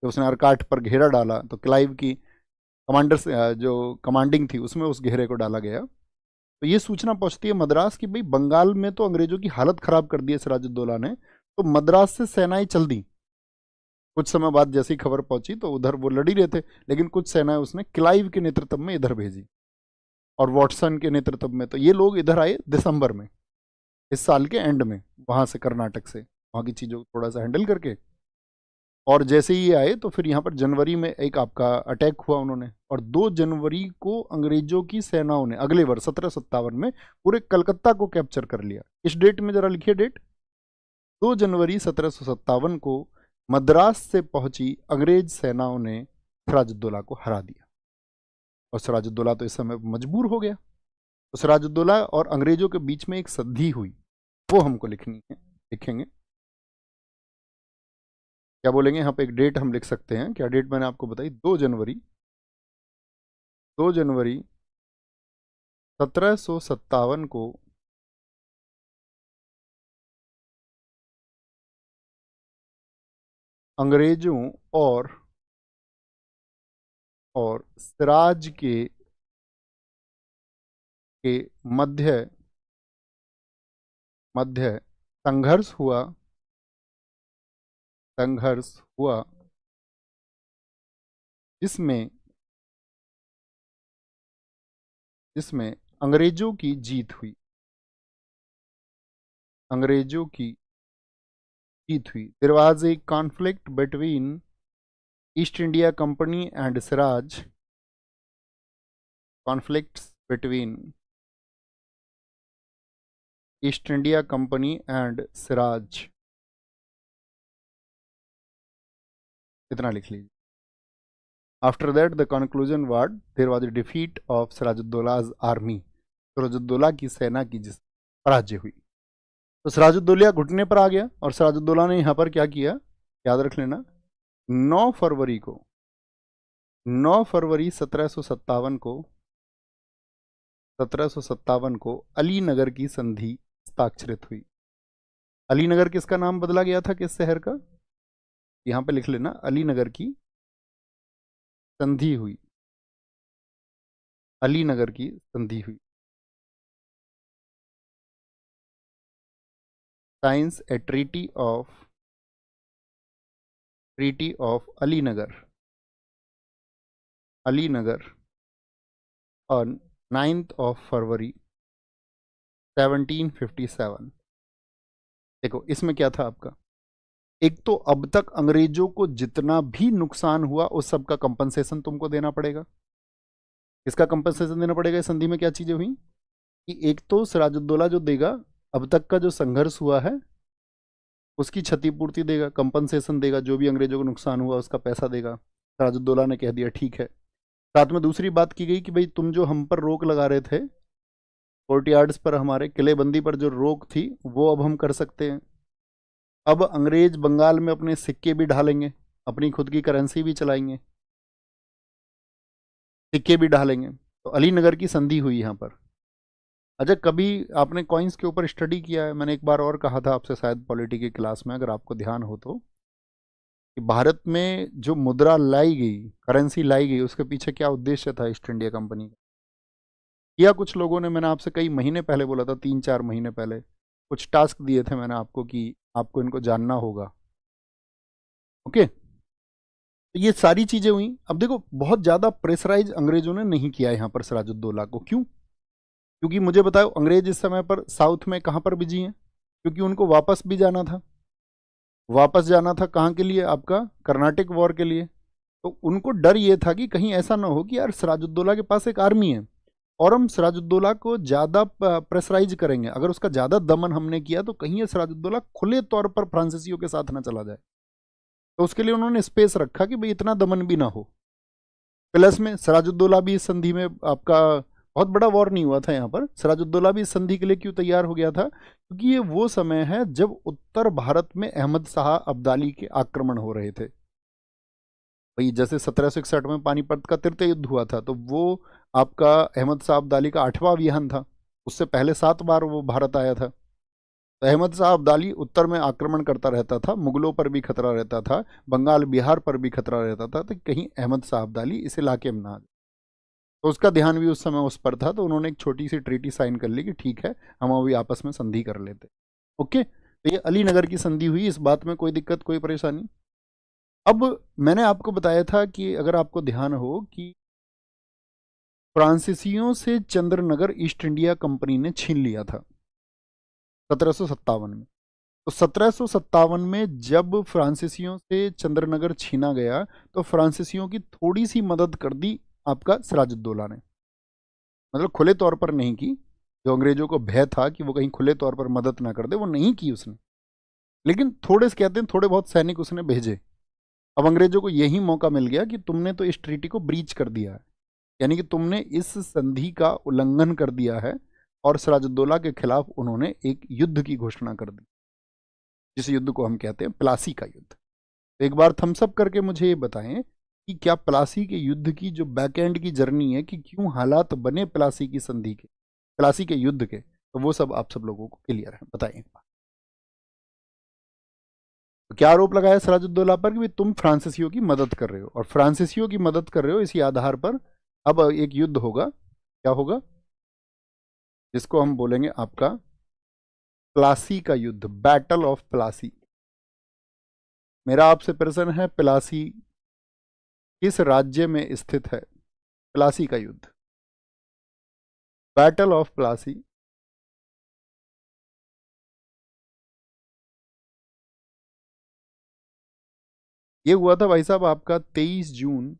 तो उसने अरकाट पर घेरा डाला, तो क्लाइव की कमांडर से जो कमांडिंग थी उसमें उस घेरे को डाला गया। तो ये सूचना पहुंचती है मद्रास की भाई बंगाल में तो अंग्रेजों की हालत खराब कर दी है सिराजुद्दौला ने, तो मद्रास से सेनाएं चल दी। कुछ समय बाद जैसी खबर पहुंची तो उधर वो लड़ ही रहे थे, लेकिन कुछ सेनाएं उसने क्लाइव के नेतृत्व में इधर भेजी और वॉटसन के नेतृत्व में। तो ये लोग इधर आए दिसंबर में, इस साल के एंड में, वहां से कर्नाटक से वहां की चीजों को थोड़ा सा हैंडल करके। और जैसे ही ये आए तो फिर यहाँ पर जनवरी में एक आपका अटैक हुआ उन्होंने, और 2 जनवरी को अंग्रेजों की सेनाओं ने अगले वर्ष 1757 में पूरे कलकत्ता को कैप्चर कर लिया। इस डेट में जरा लिखिए डेट, 2 जनवरी 1757 को मद्रास से पहुंची अंग्रेज सेनाओं ने सिराजुद्दौला को हरा दिया। और सिराजुद्दौला तो इस समय मजबूर हो गया। तो सिराजुद्दौला और अंग्रेजों के बीच में एक संधि हुई, वो हमको लिखनी है, लिखेंगे। क्या बोलेंगे यहाँ पे? एक डेट हम लिख सकते हैं। क्या डेट मैंने आपको बताई? 2 जनवरी 2 जनवरी 1757 को अंग्रेजों और सिराज के मध्य मध्य संघर्ष हुआ जिसमें अंग्रेजों की जीत हुई। अंग्रेजों की जीत हुई। There was a conflict between East India Company and Siraj. Conflicts between East India Company and Siraj, इतना लिख लीजिए। After that the conclusion was there was a defeat of Sirajuddaulah's army. Sirajuddaulah की सेना की जिस पराजय हुई, तो सिराजुद्दौला घुटने पर आ गया। और सिराजुद्दौला ने यहाँ पर क्या किया, याद रख लेना, 9 फरवरी 1757 को अलीनगर की संधि हस्ताक्षरित हुई। अलीनगर किसका नाम बदला गया था, किस शहर का? यहाँ पे लिख लेना, अलीनगर की संधि हुई। अलीनगर की संधि हुई। Science A treaty of Alinagar on 9th of February 1757। देखो इसमें क्या था आपका, एक तो अब तक अंग्रेजों को जितना भी नुकसान हुआ उस सब का कंपनसेशन तुमको देना पड़ेगा। इसका कंपनसेशन देना पड़ेगा। इस संधि में क्या चीजें हुई कि एक तो सिराजुद्दौला जो देगा, अब तक का जो संघर्ष हुआ है उसकी क्षतिपूर्ति देगा, कंपनसेशन देगा, जो भी अंग्रेजों को नुकसान हुआ उसका पैसा देगा। सिराजुद्दौला ने कह दिया ठीक है। साथ में दूसरी बात की गई कि भाई तुम जो हम पर रोक लगा रहे थे, कोर्टयार्ड्स पर, हमारे किलेबंदी पर जो रोक थी, वो अब हम कर सकते हैं। अब अंग्रेज बंगाल में अपने सिक्के भी ढालेंगे, अपनी खुद की करेंसी भी चलाएंगे, सिक्के भी ढालेंगे। तो अलीनगर की संधि हुई यहाँ पर। अच्छा, कभी आपने कॉइन्स के ऊपर स्टडी किया है? मैंने एक बार और कहा था आपसे शायद पॉलिटी की क्लास में, अगर आपको ध्यान हो तो, कि भारत में जो मुद्रा लाई गई, करेंसी लाई गई, उसके पीछे क्या उद्देश्य था ईस्ट इंडिया कंपनी का? या कुछ लोगों ने, मैंने आपसे कई महीने पहले बोला था, 3-4 महीने पहले कुछ टास्क दिए थे मैंने आपको कि आपको इनको जानना होगा। ओके, तो ये सारी चीजें हुई। अब देखो, बहुत ज्यादा प्रेशराइज अंग्रेजों ने नहीं किया यहाँ पर सिराजुद्दौला को। क्यों? क्योंकि मुझे बताओ, अंग्रेज इस समय पर साउथ में कहाँ पर बिजी हैं? क्योंकि उनको वापस भी जाना था। वापस जाना था कहाँ के लिए? आपका कर्नाटिक वॉर के लिए। तो उनको डर ये था कि कहीं ऐसा ना हो कि यार सिराजुद्दौला के पास एक आर्मी है और हम सिराजुद्दौला को ज़्यादा प्रेशराइज करेंगे, अगर उसका ज़्यादा दमन हमने किया तो कहीं ये सिराजुद्दौला खुले तौर पर फ्रांसीसियों के साथ ना चला जाए। तो उसके लिए उन्होंने स्पेस रखा कि भाई इतना दमन भी ना हो। प्लस में सिराजुद्दौला भी इस संधि में, आपका बहुत बड़ा वॉर नहीं हुआ था यहाँ पर, सिराजुद्दौला भी इस संधि के लिए क्यों तैयार हो गया था? क्योंकि ये वो समय है जब उत्तर भारत में अहमद शाह अब्दाली के आक्रमण हो रहे थे। भाई जैसे 1761 में पानीपत का तृतीय युद्ध हुआ था, तो वो आपका अहमद शाह अब्दाली का 8वां अभियान था। उससे पहले 7 बार वो भारत आया था। तो अहमद शाह अब्दाली उत्तर में आक्रमण करता रहता था, मुगलों पर भी खतरा रहता था, बंगाल बिहार पर भी खतरा रहता था, तो कहीं अहमद शाह अब्दाली इस इलाके में ना आ जाए। तो उसका ध्यान भी उस समय उस पर था, तो उन्होंने एक छोटी सी ट्रीटी साइन कर ली कि ठीक है, हम अभी आपस में संधि कर लेते। ओके, तो ये अलीनगर की संधि हुई, इस बात में कोई दिक्कत, कोई परेशानी? अब मैंने आपको बताया था कि अगर आपको ध्यान हो कि फ्रांसीसियों से चंद्रनगर ईस्ट इंडिया कंपनी ने छीन लिया था 1757 में। तो 1757 में जब फ्रांसीसियों से चंद्रनगर छीना गया, तो फ्रांसीसियों की थोड़ी सी मदद कर दी आपका सिराजुद्दौला ने। मतलब खुले तौर पर नहीं की, जो अंग्रेजों को भय था कि वो कहीं खुले तौर पर मदद ना कर दे, वो नहीं की उसने, लेकिन थोड़े से कहते हैं थोड़े बहुत सैनिक उसने भेजे। अब अंग्रेजों को यही मौका मिल गया कि तुमने तो इस ट्रीटी को ब्रीच कर दिया है, यानी कि तुमने इस संधि का उल्लंघन कर दिया है, और सिराजुद्दौला के खिलाफ उन्होंने एक युद्ध की घोषणा कर दी, जिस युद्ध को हम कहते हैं प्लासी का युद्ध। एक बार थम्स अप करके मुझे ये बताएं कि क्या प्लासी के युद्ध की जो बैक एंड की जर्नी है, कि क्यों हालात बने प्लासी की संधि के, प्लासी के युद्ध के, तो वो सब आप सब लोगों को क्लियर है, बताएं। तो क्या आरोप लगाया सिराजुद्दौला पर कि भाई तुम फ्रांसीसियों की मदद कर रहे हो, और फ्रांसीसियों की मदद कर रहे हो, इसी आधार पर अब एक युद्ध होगा। क्या होगा? जिसको हम बोलेंगे आपका प्लासी का युद्ध, बैटल ऑफ प्लासी। मेरा आपसे प्रश्न है, प्लासी किस राज्य में स्थित है? प्लासी का युद्ध, बैटल ऑफ प्लासी, ये हुआ था भाई साहब आपका 23 जून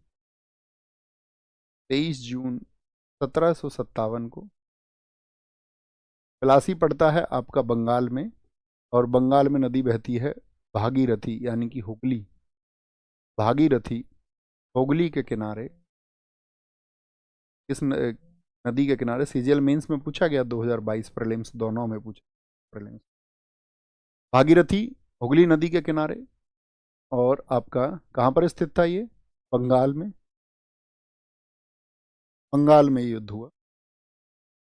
1757 को। प्लासी पड़ता है आपका बंगाल में, और बंगाल में नदी बहती है भागीरथी, यानी कि हुगली। भागीरथी हुगली के किनारे, इस नदी के किनारे। सीजीएल मेंस में पूछा गया, 2022 प्रीलिम्स दोनों में पूछा, प्रीलिम्स। भागीरथी हुगली नदी के किनारे, और आपका कहाँ पर स्थित था ये? बंगाल में। बंगाल में ये युद्ध हुआ,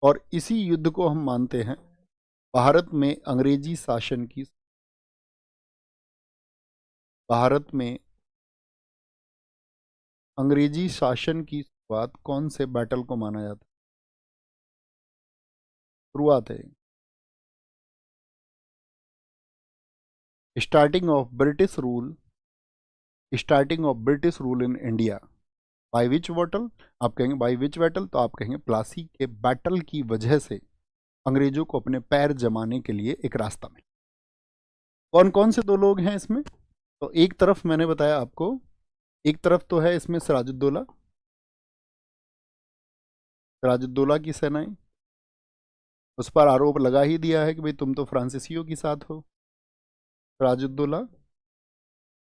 और इसी युद्ध को हम मानते हैं भारत में अंग्रेजी शासन की, भारत में अंग्रेजी शासन की शुरुआत कौन से बैटल को माना जाता है? शुरुआत है starting of British rule, starting of British rule in India by which battle? आप कहेंगे बाय विच बैटल, तो आप कहेंगे प्लासी के बैटल की वजह से अंग्रेजों को अपने पैर जमाने के लिए एक रास्ता मिला। कौन कौन से दो लोग हैं इसमें? तो एक तरफ मैंने बताया आपको, एक तरफ तो है इसमें सिराजुद्दौला, सिराजुद्दौला की सेनाएं, उस पर आरोप लगा ही दिया है कि भाई तुम तो फ्रांसीसियों के साथ हो। Sirajuddaulah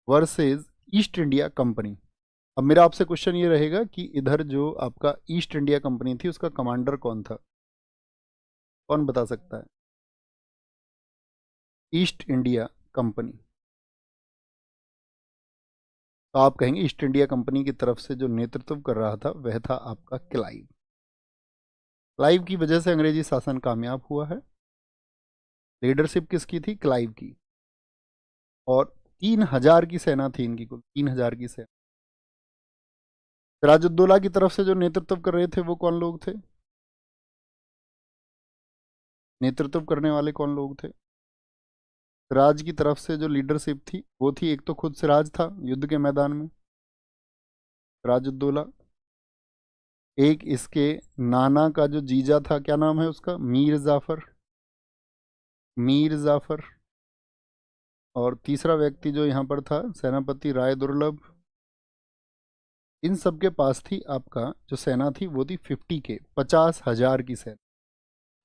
versus East India Company. अब मेरा आपसे क्वेश्चन ये रहेगा कि इधर जो आपका ईस्ट इंडिया कंपनी थी, उसका कमांडर कौन था? कौन बता सकता है? ईस्ट इंडिया कंपनी, तो आप कहेंगे ईस्ट इंडिया कंपनी की तरफ से जो नेतृत्व कर रहा था वह था आपका क्लाइव। क्लाइव की वजह से अंग्रेजी शासन कामयाब हुआ है। लीडरशिप किसकी थी? क्लाइव की। और 3,000 की सेना थी इनकी, कुल 3,000 की सेना। सिराजुद्दौला की तरफ से जो नेतृत्व कर रहे थे वो कौन लोग थे? नेतृत्व करने वाले कौन लोग थे? सिराज की तरफ से जो लीडरशिप थी वो थी, एक तो खुद सिराज था युद्ध के मैदान में, सिराजुद्दौला। एक इसके नाना का जो जीजा था, क्या नाम है उसका? मीर जाफर, मीर जाफर। और तीसरा व्यक्ति जो यहाँ पर था, सेनापति राय दुर्लभ। इन सब के पास थी आपका जो सेना थी वो थी 50 के, 50,000 की सेना,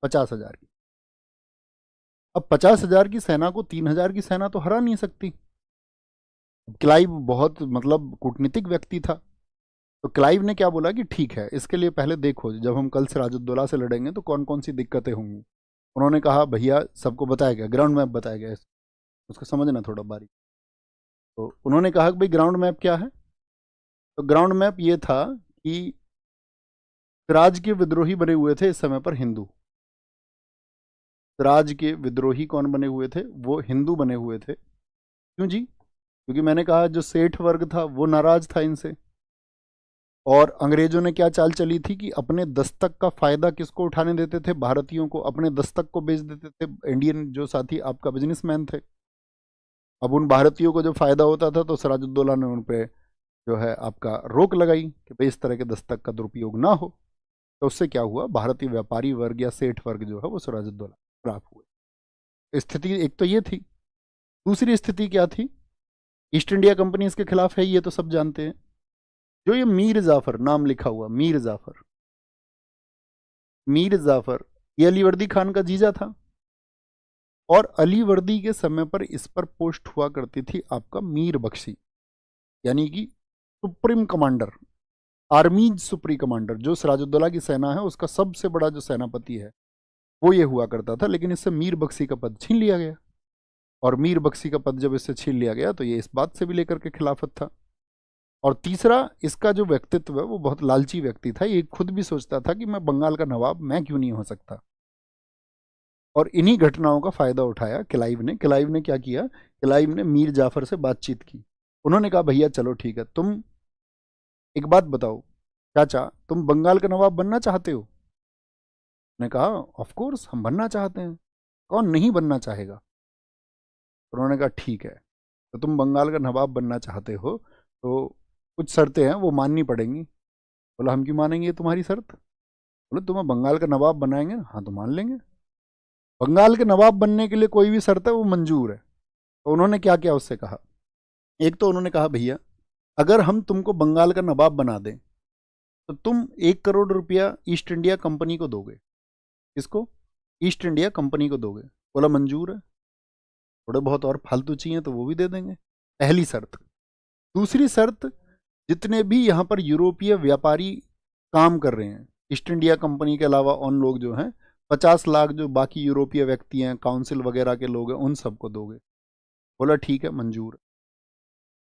50,000 की। अब 50,000 की सेना को 3,000 की सेना तो हरा नहीं सकती। क्लाइव बहुत मतलब कूटनीतिक व्यक्ति था, तो क्लाइव ने क्या बोला कि ठीक है, इसके लिए पहले देखो जब हम कल सिराजुद्दौला से लड़ेंगे तो कौन कौन सी दिक्कतें होंगी। उन्होंने कहा भैया सबको बताया गया, ग्राउंड मैप बताया गया, उसको समझना थोड़ा बारीक। तो उन्होंने कहा कि भाई ग्राउंड मैप क्या है? तो ग्राउंड मैप ये था कि सिराज के विद्रोही बने हुए थे इस समय पर हिंदू। सिराज के विद्रोही कौन बने हुए थे? वो हिंदू बने हुए थे। क्यों जी? क्योंकि मैंने कहा जो सेठ वर्ग था वो नाराज था इनसे, और अंग्रेजों ने क्या चाल चली थी कि अपने दस्तक का फायदा किसको उठाने देते थे? भारतीयों को, अपने दस्तक को बेच देते थे इंडियन जो साथी आपका बिजनेसमैन थे। अब उन भारतीयों को जब फायदा होता था तो सिराजुद्दौला ने उन पे जो है आपका रोक लगाई कि भाई इस तरह के दस्तक का दुरुपयोग ना हो। तो उससे क्या हुआ, भारतीय व्यापारी वर्ग या सेठ वर्ग जो है वो सिराजुद्दौला खिलाफ हुए। स्थिति एक तो ये थी। दूसरी स्थिति क्या थी? ईस्ट इंडिया कंपनी इसके खिलाफ है, ये तो सब जानते हैं। जो ये मीर जाफर नाम लिखा हुआ, मीर जाफर, मीर जाफर ये अली वर्दी खान का जीजा था, और अली वर्दी के समय पर इस पर पोस्ट हुआ करती थी आपका मीर बख्शी, यानी कि सुप्रीम कमांडर, आर्मीज सुप्रीम कमांडर। जो सिराजुद्दौला की सेना है उसका सबसे बड़ा जो सेनापति है वो ये हुआ करता था, लेकिन इससे मीर बख्शी का पद छीन लिया गया। और मीर बख्शी का पद जब इससे छीन लिया गया तो ये इस बात से भी लेकर के खिलाफत था। और तीसरा, इसका जो व्यक्तित्व है वो बहुत लालची व्यक्ति था। ये खुद भी सोचता था कि मैं बंगाल का नवाब मैं क्यों नहीं हो सकता। और इन्हीं घटनाओं का फायदा उठाया क्लाइव ने। क्लाइव ने क्या किया? क्लाइव ने मीर जाफर से बातचीत की। उन्होंने कहा भैया चलो ठीक है, तुम एक बात बताओ चाचा, तुम बंगाल का नवाब बनना चाहते हो? ने कहा ऑफ कोर्स हम बनना चाहते हैं, कौन नहीं बनना चाहेगा। उन्होंने कहा ठीक है, तो तुम बंगाल का नवाब बनना चाहते हो तो कुछ शर्तें हैं वो माननी पड़ेंगी। बोला हम क्यों मानेंगे ये तुम्हारी शर्त? बोले तुम्हें बंगाल का नवाब बनाएंगे। हाँ तो मान लेंगे। बंगाल के नवाब बनने के लिए कोई भी शर्त है वो मंजूर है। तो उन्होंने क्या किया उससे कहा, एक तो उन्होंने कहा भैया अगर हम तुमको बंगाल का नवाब बना दें तो तुम 1 करोड़ रुपया ईस्ट इंडिया कंपनी को दोगे। किसको? ईस्ट इंडिया कंपनी को दोगे। बोला मंजूर है, थोड़े बहुत और फालतू चाहिए तो वो भी दे देंगे, पहली शर्त। दूसरी शर्त, जितने भी यहाँ पर यूरोपीय व्यापारी काम कर रहे हैं ईस्ट इंडिया कंपनी के अलावा, उन लोग जो हैं 50 लाख जो बाकी यूरोपीय व्यक्ति हैं, काउंसिल वगैरह के लोग हैं, उन सबको दोगे। बोला ठीक है मंजूर।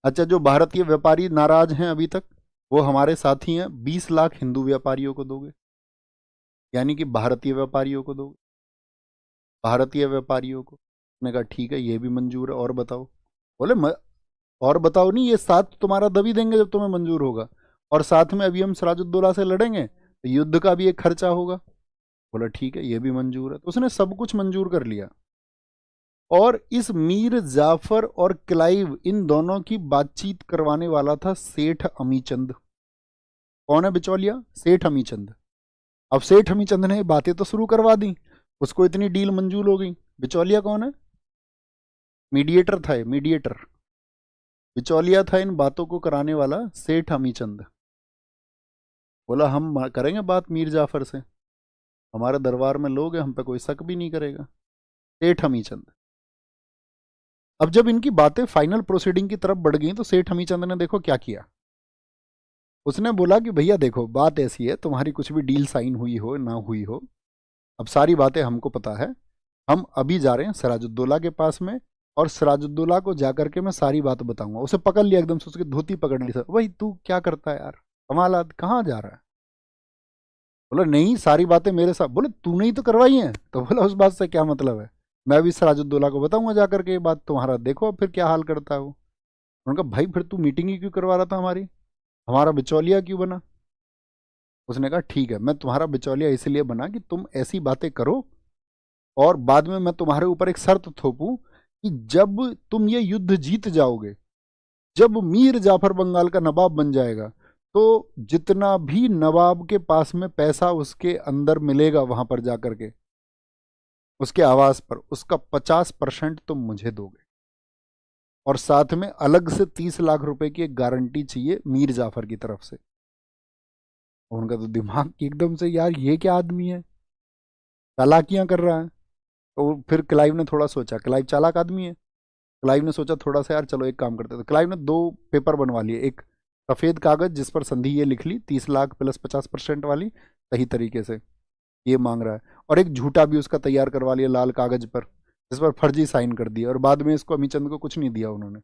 अच्छा, जो भारतीय व्यापारी नाराज हैं अभी तक वो हमारे साथी हैं, 20 लाख हिंदू व्यापारियों को दोगे, यानी कि भारतीय व्यापारियों को दोगे, भारतीय व्यापारियों को। मैंने कहा ठीक है ये भी मंजूर है, और बताओ। बोले और बताओ नहीं, ये साथ तुम्हारा दबी देंगे जब तुम्हें मंजूर होगा, और साथ में अभी हम सिराजुद्दौला से लड़ेंगे तो युद्ध का भी एक खर्चा होगा। बोला ठीक है ये भी मंजूर है। तो उसने सब कुछ मंजूर कर लिया। और इस मीर जाफर और क्लाइव इन दोनों की बातचीत करवाने वाला था सेठ अमीचंद। कौन है बिचौलिया? सेठ अमीचंद। अब सेठ अमीचंद ने बातें तो शुरू करवा दी, उसको इतनी डील मंजूर हो गई। बिचौलिया कौन है? मीडिएटर था, मीडिएटर, बिचौलिया था इन बातों को कराने वाला सेठ अमीचंद। बोला हम करेंगे बात मीर जाफर से, हमारे दरबार में लोग हैं, हम पे कोई शक भी नहीं करेगा। सेठ अमीचंद। अब जब इनकी बातें फाइनल प्रोसीडिंग की तरफ बढ़ गई तो सेठ अमीचंद ने देखो क्या किया। उसने बोला कि भैया देखो बात ऐसी है, तुम्हारी कुछ भी डील साइन हुई हो ना हुई हो, अब सारी बातें हमको पता है। हम अभी जा रहे हैं सिराजुद्दौला के पास में, और सिराजुद्दौला को जाकर के मैं सारी बात बताऊंगा। उसे पकड़ लिया एकदम से, उसकी धोती पकड़ ली। सर भाई तू क्या करता है यार, कमाल, कहाँ जा रहा है? बोला नहीं सारी बातें मेरे साथ। बोले तूने ही तो करवाई हैं। तो बोला उस बात से क्या मतलब है, मैं भी सिराजुद्दौला को बताऊंगा जाकर के ये बात, तुम्हारा देखो फिर क्या हाल करता है वो। उन्होंने कहा भाई फिर तू मीटिंग ही क्यों करवा रहा था हमारी, हमारा बिचौलिया क्यों बना। उसने कहा ठीक है, मैं तुम्हारा बिचौलिया इसलिए बना कि तुम ऐसी बातें करो और बाद में मैं तुम्हारे ऊपर एक शर्त थोपूं कि जब तुम ये युद्ध जीत जाओगे, जब मीर जाफर बंगाल का नवाब बन जाएगा, तो जितना भी नवाब के पास में पैसा उसके अंदर मिलेगा वहां पर जाकर के उसके आवास पर, उसका 50% तुम मुझे दोगे और साथ में अलग से 30 लाख रुपए की एक गारंटी चाहिए मीर जाफर की तरफ से। उनका तो दिमाग एकदम से, यार ये क्या आदमी है, चालाकियां कर रहा है। तो फिर क्लाइव ने थोड़ा सोचा, क्लाइव चालाक आदमी है, क्लाइव ने सोचा थोड़ा सा यार चलो एक काम करते, तो क्लाइव ने 2 पेपर बनवा लिए, एक सफेद कागज जिस पर संधि ये लिख ली 30 लाख प्लस 50% वाली सही तरीके से ये मांग रहा है, और एक झूठा भी उसका तैयार करवा लिया लाल कागज पर जिस पर फर्जी साइन कर दिया, और बाद में इसको अमीचंद को कुछ नहीं दिया उन्होंने,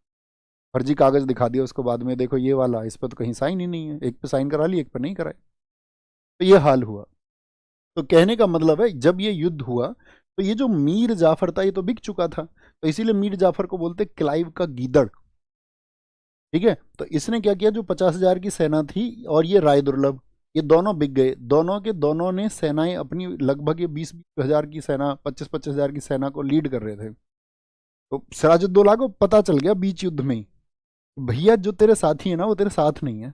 फर्जी कागज दिखा दिया उसको बाद में, देखो ये वाला, इस पर तो कहीं साइन ही नहीं है, एक पे साइन करा ली एक पे नहीं कराई। तो ये हाल हुआ। तो कहने का मतलब है जब ये युद्ध हुआ तो ये जो मीर जाफर था ये तो बिक चुका था, तो इसीलिए मीर जाफर को बोलते क्लाइव का गीदड़। ठीक है, तो इसने क्या किया, जो 50,000 की सेना थी और ये राय दुर्लभ, ये दोनों बिक गए, दोनों के दोनों ने सेनाएं अपनी लगभग ये 20-20 हजार की सेना, 25-25 हजार की सेना को लीड कर रहे थे। तो सिराजुद्दौला को पता चल गया बीच युद्ध में ही, भैया जो तेरे साथी है ना वो तेरे साथ नहीं है।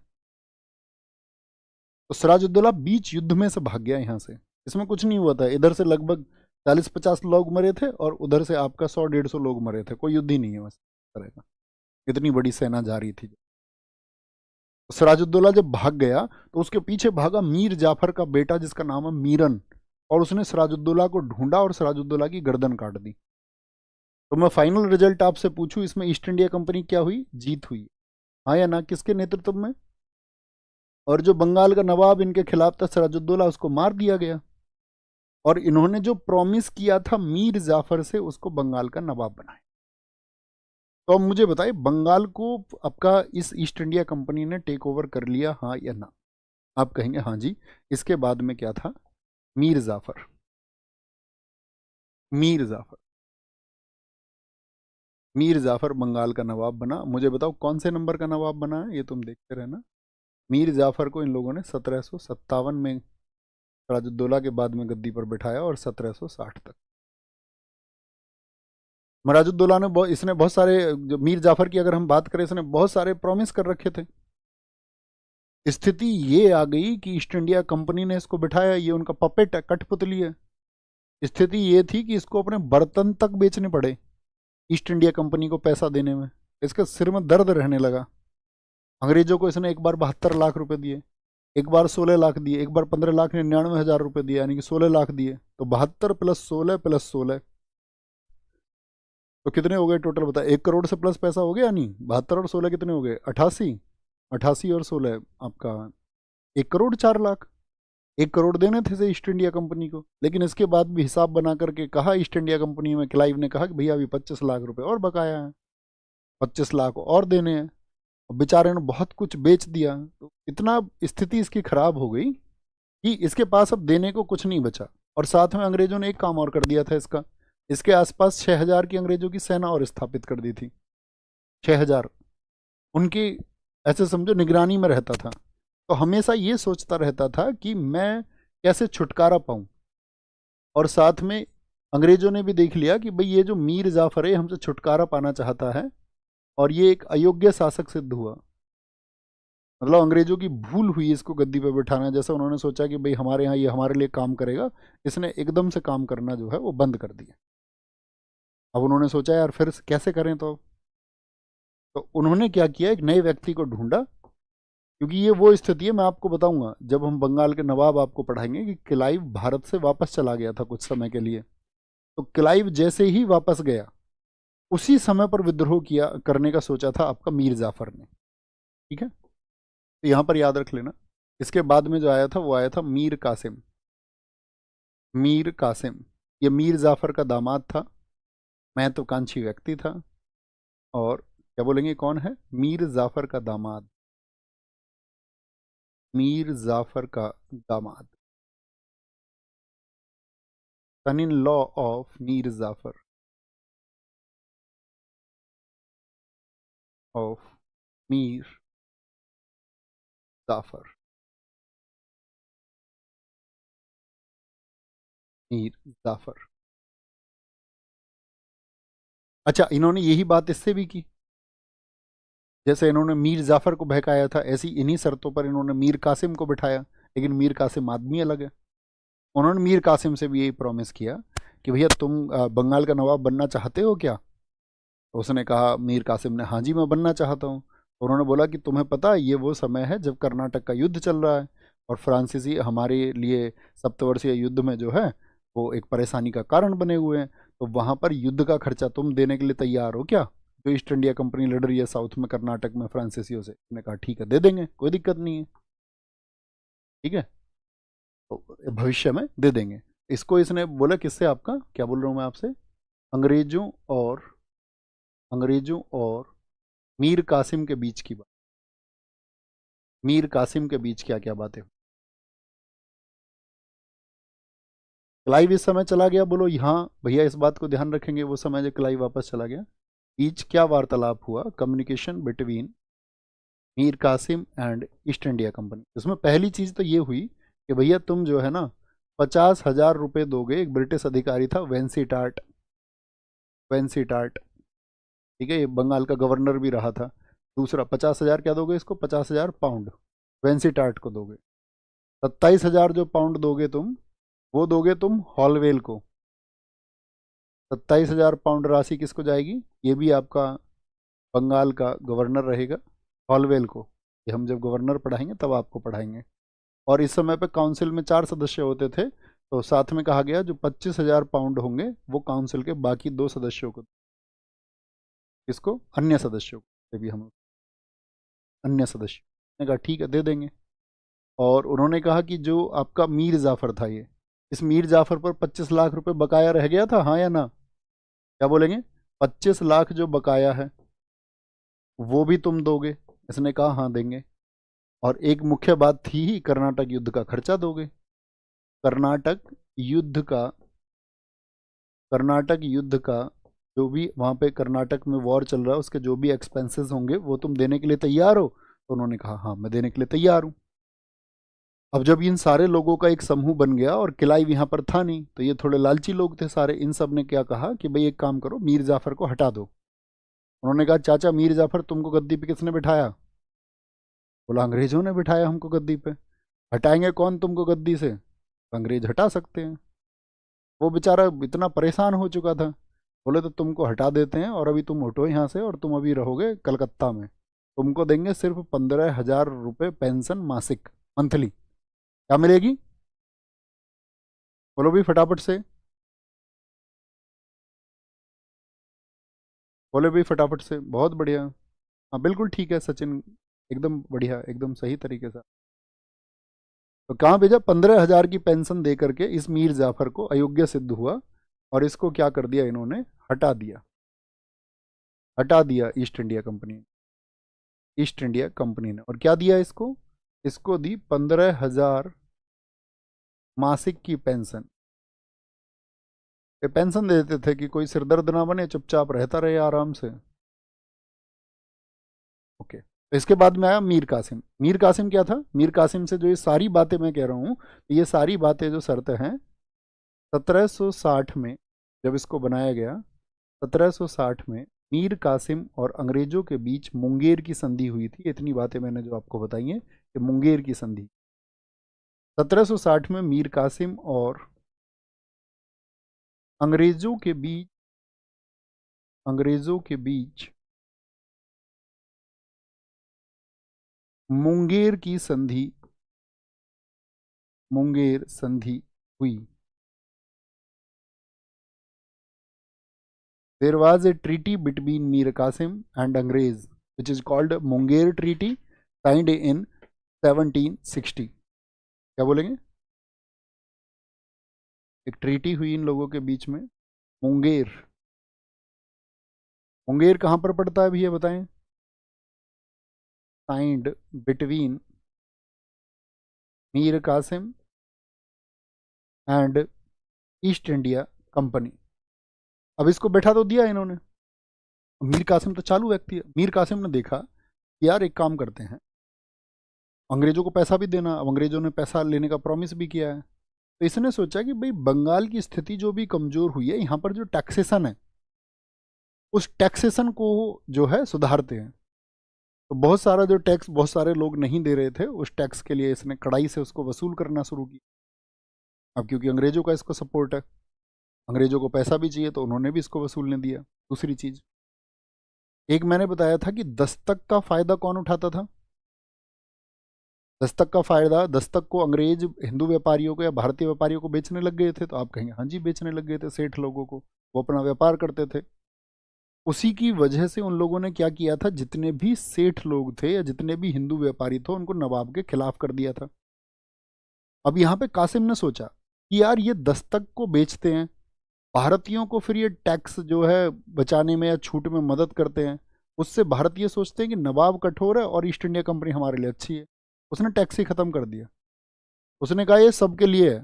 तो सिराजुद्दौला बीच युद्ध में से भाग गया यहाँ से, इसमें कुछ नहीं हुआ था, इधर से लगभग 40-50 लोग मरे थे और उधर से आपका 100-150 लोग मरे थे, कोई युद्ध ही नहीं है वैसे तरह का, इतनी बड़ी सेना जा रही थी। सिराजुद्दौला जब भाग गया तो उसके पीछे भागा मीर जाफर का बेटा जिसका नाम है मीरन, और उसने सिराजुद्दौला को ढूंढा और सिराजुद्दौला की गर्दन काट दी। तो मैं फाइनल रिजल्ट आपसे पूछूं, इसमें ईस्ट इंडिया कंपनी क्या हुई, जीत हुई, हाँ या ना, किसके नेतृत्व में। और जो बंगाल का नवाब इनके खिलाफ था सिराजुद्दौला, उसको मार दिया गया, और इन्होंने जो प्रॉमिस किया था मीर जाफर से उसको बंगाल का नवाब बनाया। तो अब मुझे बताइए बंगाल को आपका इस ईस्ट इंडिया कंपनी ने टेक ओवर कर लिया, हाँ या ना। आप कहेंगे हाँ जी। इसके बाद में क्या था, मीर जाफर, मीर जाफर, मीर जाफर बंगाल का नवाब बना। मुझे बताओ कौन से नंबर का नवाब बना है, ये तुम देखते रहना। मीर जाफर को इन लोगों ने 1757 में सिराजुद्दौला के बाद में गद्दी पर बिठाया और 1760 तक। सिराजुद्दौला ने इसने बहुत सारे, जो मीर जाफर की अगर हम बात करें, इसने बहुत सारे प्रॉमिस कर रखे थे। स्थिति ये आ गई कि ईस्ट इंडिया कंपनी ने इसको बिठाया, ये उनका पपेट है, कठपुतली है। स्थिति ये थी कि इसको अपने बर्तन तक बेचने पड़े ईस्ट इंडिया कंपनी को पैसा देने में। इसके सिर में दर्द रहने लगा। अंग्रेजों को इसने एक बार 72 लाख रुपए दिए, एक बार 16 लाख दिए, एक बार 15,99,000 रुपए दिए, यानी कि 16 लाख दिए। तो 72 प्लस 16 प्लस 16, तो कितने हो गए टोटल बता, 1 करोड़ से प्लस पैसा हो गया। नहीं, 72 और 16 कितने हो गए, 88, 88 और 16 आपका 1 करोड़ 4 लाख। 1 करोड़ देने थे से ईस्ट इंडिया कंपनी को, लेकिन इसके बाद भी हिसाब बना करके कहा ईस्ट इंडिया कंपनी में, क्लाइव ने कहा कि भैया अभी 25 लाख रुपए और बकाया है, 25 लाख और देने हैं। और बेचारे ने बहुत कुछ बेच दिया, तो इतना स्थिति इसकी खराब हो गई कि इसके पास अब देने को कुछ नहीं बचा। और साथ में अंग्रेजों ने एक काम और कर दिया था इसका, इसके आसपास 6,000 की अंग्रेजों की सेना और स्थापित कर दी थी। 6,000 उनकी, ऐसे समझो, निगरानी में रहता था। तो हमेशा ये सोचता रहता था कि मैं कैसे छुटकारा पाऊं। और साथ में अंग्रेजों ने भी देख लिया कि भाई ये जो मीर जाफर है हमसे छुटकारा पाना चाहता है, और ये एक अयोग्य शासक सिद्ध हुआ। मतलब अंग्रेजों की भूल हुई इसको गद्दी पर बैठाना, जैसे उन्होंने सोचा कि भाई हमारे यहाँ ये हमारे लिए काम करेगा, इसने एकदम से काम करना जो है वो बंद कर दिया। अब उन्होंने सोचा यार फिर कैसे करें, तो उन्होंने क्या किया, एक नए व्यक्ति को ढूंढा। क्योंकि ये वो स्थिति है, मैं आपको बताऊंगा जब हम बंगाल के नवाब आपको पढ़ाएंगे, कि क्लाइव भारत से वापस चला गया था कुछ समय के लिए। तो क्लाइव जैसे ही वापस गया उसी समय पर विद्रोह किया करने का सोचा था आपका मीर जाफर ने। ठीक है, तो यहाँ पर याद रख लेना। इसके बाद में जो आया था वो आया था मीर कासिम। मीर कासिम ये मीर जाफर का दामाद था, महत्वाकांक्षी व्यक्ति था। और क्या बोलेंगे कौन है, मीर जाफर का दामाद, मीर जाफर का दामाद, son in law of Mir Jafar of Mir Jafar, Mir Jafar. अच्छा, इन्होंने यही बात इससे भी की। जैसे इन्होंने मीर जाफर को बहकाया था, ऐसी इन्हीं शर्तों पर इन्होंने मीर कासिम को बिठाया। लेकिन मीर कासिम आदमी अलग है। उन्होंने मीर कासिम से भी यही प्रॉमिस किया कि भैया तुम बंगाल का नवाब बनना चाहते हो क्या? तो उसने कहा, मीर कासिम ने, हाँ जी मैं बनना चाहता हूँ। तो उन्होंने बोला कि तुम्हें पता है ये वो समय है जब कर्नाटक का युद्ध चल रहा है, और फ्रांसीसी हमारे लिए सप्तवर्षीय युद्ध में जो है वो एक परेशानी का कारण बने हुए हैं। तो वहां पर युद्ध का खर्चा तुम देने के लिए तैयार हो क्या? जो ईस्ट इंडिया कंपनी लड़ रही है साउथ में कर्नाटक में फ्रांसीसियों से। उन्होंने कहा ठीक है, दे देंगे, कोई दिक्कत नहीं है। ठीक है, तो भविष्य में दे देंगे। इसको इसने बोला किससे, आपका क्या बोल रहा हूँ मैं आपसे, अंग्रेजों और अंग्रेजों और मीर कासिम के बीच की बात। मीर कासिम के बीच क्या क्या बातें। क्लाइव इस समय चला गया, बोलो हाँ भैया इस बात को ध्यान रखेंगे, वो समय जो क्लाइव वापस चला गया। बीच क्या वार्तालाप हुआ, communication between Mir Qasim and East India Company. इसमें पहली चीज तो ये हुई कि भैया तुम जो है ना 50,000 रुपये दोगे। एक ब्रिटिश अधिकारी था वेंसी टार्ट, वेंसी टार्ट, ठीक है, ये बंगाल का गवर्नर भी रहा था। दूसरा 50,000 क्या दोगे इसको, 50,000 पाउंड वेंसी टार्ट को दोगे। 27,000 जो पाउंड दोगे तुम, वो दोगे तुम हॉलवेल को। 27,000 पाउंड राशि किसको जाएगी, ये भी आपका बंगाल का गवर्नर रहेगा, हॉलवेल को। ये हम जब गवर्नर पढ़ाएंगे तब आपको पढ़ाएंगे। और इस समय पे काउंसिल में 4 सदस्य होते थे, तो साथ में कहा गया जो 25,000 पाउंड होंगे वो काउंसिल के बाकी 2 सदस्यों को। किसको, अन्य सदस्यों को भी, हम अन्य सदस्य ने कहा ठीक है दे देंगे। और उन्होंने कहा कि जो आपका मीर जाफर था, ये इस मीर जाफर पर 25 लाख रुपए बकाया रह गया था, हाँ या ना, क्या बोलेंगे? 25 लाख जो बकाया है वो भी तुम दोगे? इसने कहा हाँ देंगे। और एक मुख्य बात थी ही, कर्नाटक युद्ध का खर्चा दोगे। कर्नाटक युद्ध का, कर्नाटक युद्ध का जो भी वहां पे कर्नाटक में वॉर चल रहा है उसके जो भी एक्सपेंसेस होंगे वो तुम देने के लिए तैयार हो? तो उन्होंने कहा हाँ मैं देने के लिए तैयार हूँ। अब जब इन सारे लोगों का एक समूह बन गया और किलाइव यहाँ पर था नहीं, तो ये थोड़े लालची लोग थे सारे, इन सब ने क्या कहा कि भाई एक काम करो, मीर जाफर को हटा दो। उन्होंने कहा चाचा मीर जाफर तुमको गद्दी पे किसने बिठाया? बोला अंग्रेजों ने बिठाया हमको गद्दी पे। हटाएंगे कौन तुमको गद्दी से? अंग्रेज हटा सकते हैं। वो बेचारा इतना परेशान हो चुका था। बोले तो तुमको हटा देते हैं, और अभी तुम उठो यहाँ से और तुम अभी रहोगे कलकत्ता में। तुमको देंगे सिर्फ 15,000 रुपये पेंशन मासिक, मंथली। क्या मिलेगी? बोलो भी फटाफट से, बोले भी फटाफट से, बहुत बढ़िया। हाँ बिल्कुल ठीक है सचिन, एकदम बढ़िया, एकदम सही तरीके से। तो कहाँ भेजा? 15,000 की पेंशन दे करके इस मीर जाफर को अयोग्य सिद्ध हुआ, और इसको क्या कर दिया इन्होंने, हटा दिया। हटा दिया east India company, east India company ने। और क्या दिया इसको? इसको दी 15,000 मासिक की पेंशन। ये पेंशन दे देते थे कि कोई सिरदर्द ना बने, चुपचाप रहता रहे आराम से। ओके, तो इसके बाद में आया मीर कासिम। मीर कासिम क्या था? मीर कासिम से जो ये सारी बातें मैं कह रहा हूँ, ये सारी बातें जो शर्त हैं, 1760 में जब इसको बनाया गया, 1760 में मीर कासिम और अंग्रेजों के बीच मुंगेर की संधि हुई थी। इतनी बातें मैंने जो आपको बताई हैं कि मुंगेर की संधि 1760 में मीर कासिम और अंग्रेजों के बीच, अंग्रेजों के बीच मुंगेर की संधि, मुंगेर संधि हुई। There was a treaty between Mir Qasim and Angrez, which is called Munger Treaty, signed in 1760। क्या बोलेंगे? एक ट्रीटी हुई इन लोगों के बीच में, मुंगेर। मुंगेर कहाँ पर पड़ता है भैया बताएं? Signed between Mir Qasim and East India Company. अब इसको बैठा तो दिया इन्होंने। मीर कासिम तो चालू व्यक्ति है। मीर कासिम ने देखा यार एक काम करते हैं, अंग्रेजों को पैसा भी देना, अब अंग्रेजों ने पैसा लेने का प्रॉमिस भी किया है, तो इसने सोचा कि भाई बंगाल की स्थिति जो भी कमजोर हुई है, यहाँ पर जो टैक्सेशन है उस टैक्सेशन को जो है सुधारते हैं। तो बहुत सारा जो टैक्स बहुत सारे लोग नहीं दे रहे थे, उस टैक्स के लिए इसने कड़ाई से उसको वसूल करना शुरू किया। अब क्योंकि अंग्रेजों का इसको सपोर्ट है, अंग्रेजों को पैसा भी चाहिए, तो उन्होंने भी इसको वसूलने दिया। दूसरी चीज, एक मैंने बताया था कि दस्तक का फायदा कौन उठाता था। दस्तक का फायदा, दस्तक को अंग्रेज हिंदू व्यापारियों को या भारतीय व्यापारियों को बेचने लग गए थे, तो आप कहेंगे हाँ जी बेचने लग गए थे, सेठ लोगों को, वो अपना व्यापार करते थे। उसी की वजह से उन लोगों ने क्या किया था, जितने भी सेठ लोग थे या जितने भी हिंदू व्यापारी थे उनको नवाब के खिलाफ कर दिया था। अब यहाँ पे कासिम ने सोचा कि यार ये दस्तक को बेचते हैं, भारतीयों को फिर ये टैक्स जो है बचाने में या छूट में मदद करते हैं, उससे भारतीय सोचते हैं कि नवाब कठोर है और ईस्ट इंडिया कंपनी हमारे लिए अच्छी है। उसने टैक्स ही खत्म कर दिया। उसने कहा ये सबके लिए है,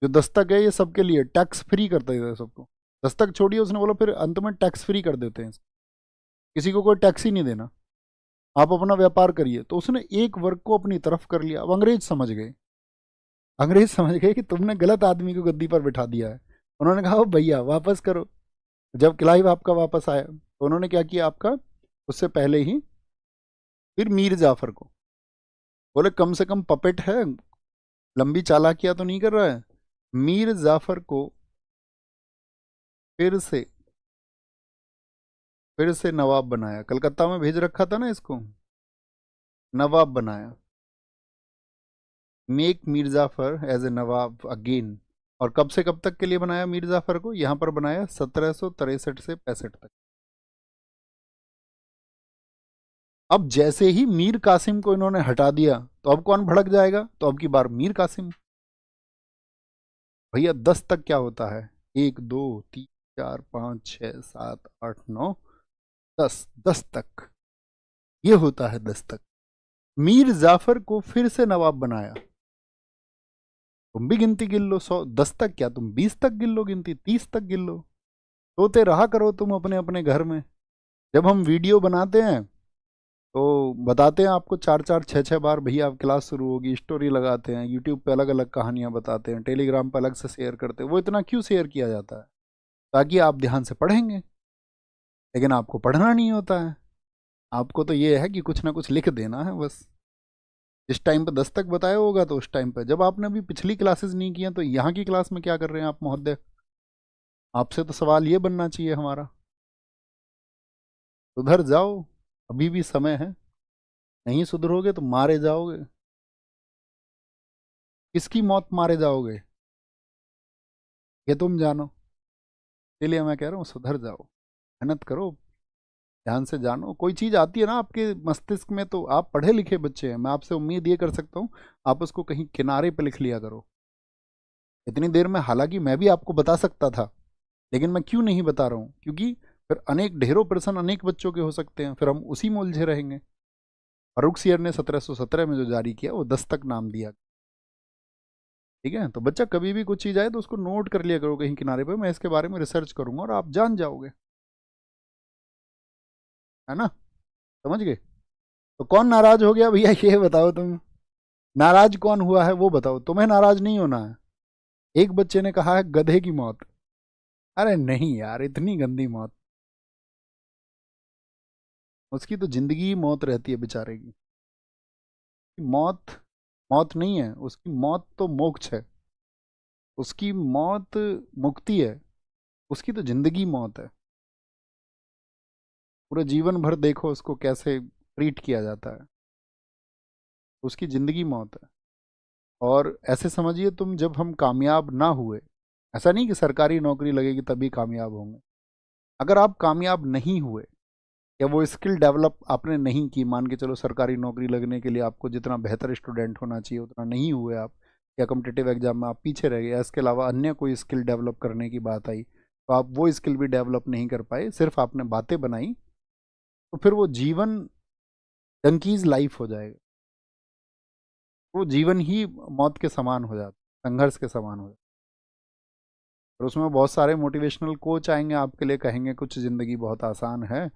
जो दस्तक है ये सबके लिए, टैक्स फ्री करता है सबको। दस्तक छोड़िए, उसने बोला फिर अंत में टैक्स फ्री कर देते हैं, किसी को कोई टैक्स ही नहीं देना, आप अपना व्यापार करिए। तो उसने एक वर्ग को अपनी तरफ कर लिया। अब अंग्रेज समझ गए, अंग्रेज समझ गए कि तुमने गलत आदमी को गद्दी पर बिठा दिया है। उन्होंने कहा भैया वापस करो। जब क्लाइव आपका वापस आया तो उन्होंने क्या किया, आपका उससे पहले ही फिर मीर जाफर को बोले कम से कम पपेट है, लंबी चालाकियां तो नहीं कर रहा है। मीर जाफर को फिर से नवाब बनाया। कलकत्ता में भेज रखा था ना इसको, नवाब बनाया। Make Mir Jafar as a nawab again. और कब से कब तक के लिए बनाया मीर जाफर को, यहां पर बनाया 1763 से 65 तक। अब जैसे ही मीर कासिम को इन्होंने हटा दिया, तो अब कौन भड़क जाएगा, तो अब की बार मीर कासिम। भैया 10 तक क्या होता है, 1 2 3 4 5 6 7 8 9 10, 10 तक ये होता है, 10 तक। मीर जाफर को फिर से नवाब बनाया। तुम भी गिनती गिन लो, 100 10 तक क्या, तुम 20 तक गिन लो, गिनती 30 तक गिन लो। सोते रहा करो तुम अपने अपने घर में। जब हम वीडियो बनाते हैं तो बताते हैं आपको 4 4 6 6 बार, भैया आप क्लास शुरू होगी, स्टोरी लगाते हैं, यूट्यूब पे अलग अलग कहानियां बताते हैं, टेलीग्राम पे अलग से शेयर करते हैं। वो इतना क्यों शेयर किया जाता है, ताकि आप ध्यान से पढ़ेंगे। लेकिन आपको पढ़ना नहीं होता है, आपको तो ये है कि कुछ ना कुछ लिख देना है बस। जिस टाइम पे 10 तक बताया होगा तो उस टाइम पे, जब आपने अभी पिछली क्लासेस नहीं की हैं तो यहाँ की क्लास में क्या कर रहे हैं आप महोदय। आपसे तो सवाल ये बनना चाहिए हमारा, सुधर जाओ, अभी भी समय है। नहीं सुधरोगे तो मारे जाओगे। किसकी मौत मारे जाओगे ये तुम जानो। इसलिए मैं कह रहा हूँ सुधर जाओ, मेहनत करो, ध्यान से जानो। कोई चीज़ आती है ना आपके मस्तिष्क में, तो आप पढ़े लिखे बच्चे हैं, मैं आपसे उम्मीद ये कर सकता हूँ आप उसको कहीं किनारे पे लिख लिया करो। इतनी देर में हालांकि मैं भी आपको बता सकता था, लेकिन मैं क्यों नहीं बता रहा हूँ, क्योंकि फिर अनेक ढेरों प्रश्न अनेक बच्चों के हो सकते हैं, फिर हम उसी में उलझे रहेंगे। फारूक सियर ने 1717 में जो जारी किया वो दस्तक नाम दिया। ठीक है, तो बच्चा कभी भी कुछ चीज़ आए तो उसको नोट कर लिया करो कहीं किनारे पे, मैं इसके बारे में रिसर्च करूंगा और आप जान जाओगे, है ना। समझ गए। तो कौन नाराज हो गया भैया ये बताओ तुम, नाराज कौन हुआ है वो बताओ। तुम्हें नाराज नहीं होना है। एक बच्चे ने कहा है गधे की मौत। अरे नहीं यार, इतनी गंदी मौत, उसकी तो जिंदगी मौत रहती है बेचारे की। मौत मौत नहीं है उसकी, मौत तो मोक्ष है, उसकी मौत मुक्ति है, उसकी तो जिंदगी मौत है। पूरे जीवन भर देखो उसको कैसे ट्रीट किया जाता है, उसकी जिंदगी मौत है। और ऐसे समझिए तुम, जब हम कामयाब ना हुए, ऐसा नहीं कि सरकारी नौकरी लगेगी तभी कामयाब होंगे, अगर आप कामयाब नहीं हुए या वो स्किल डेवलप आपने नहीं की, मान के चलो सरकारी नौकरी लगने के लिए आपको जितना बेहतर स्टूडेंट होना चाहिए उतना नहीं हुए आप, या कॉम्पिटिटिव एग्जाम में आप पीछे रह गए, इसके अलावा अन्य कोई स्किल डेवलप करने की बात आई तो आप वो स्किल भी डेवलप नहीं कर पाए, सिर्फ आपने बातें बनाई, तो फिर वो जीवन डंकीज लाइफ हो जाएगा। वो जीवन ही मौत के समान हो जाता, संघर्ष के समान हो जाता। और उसमें बहुत सारे मोटिवेशनल कोच आएंगे आपके लिए, कहेंगे कुछ ज़िंदगी बहुत आसान है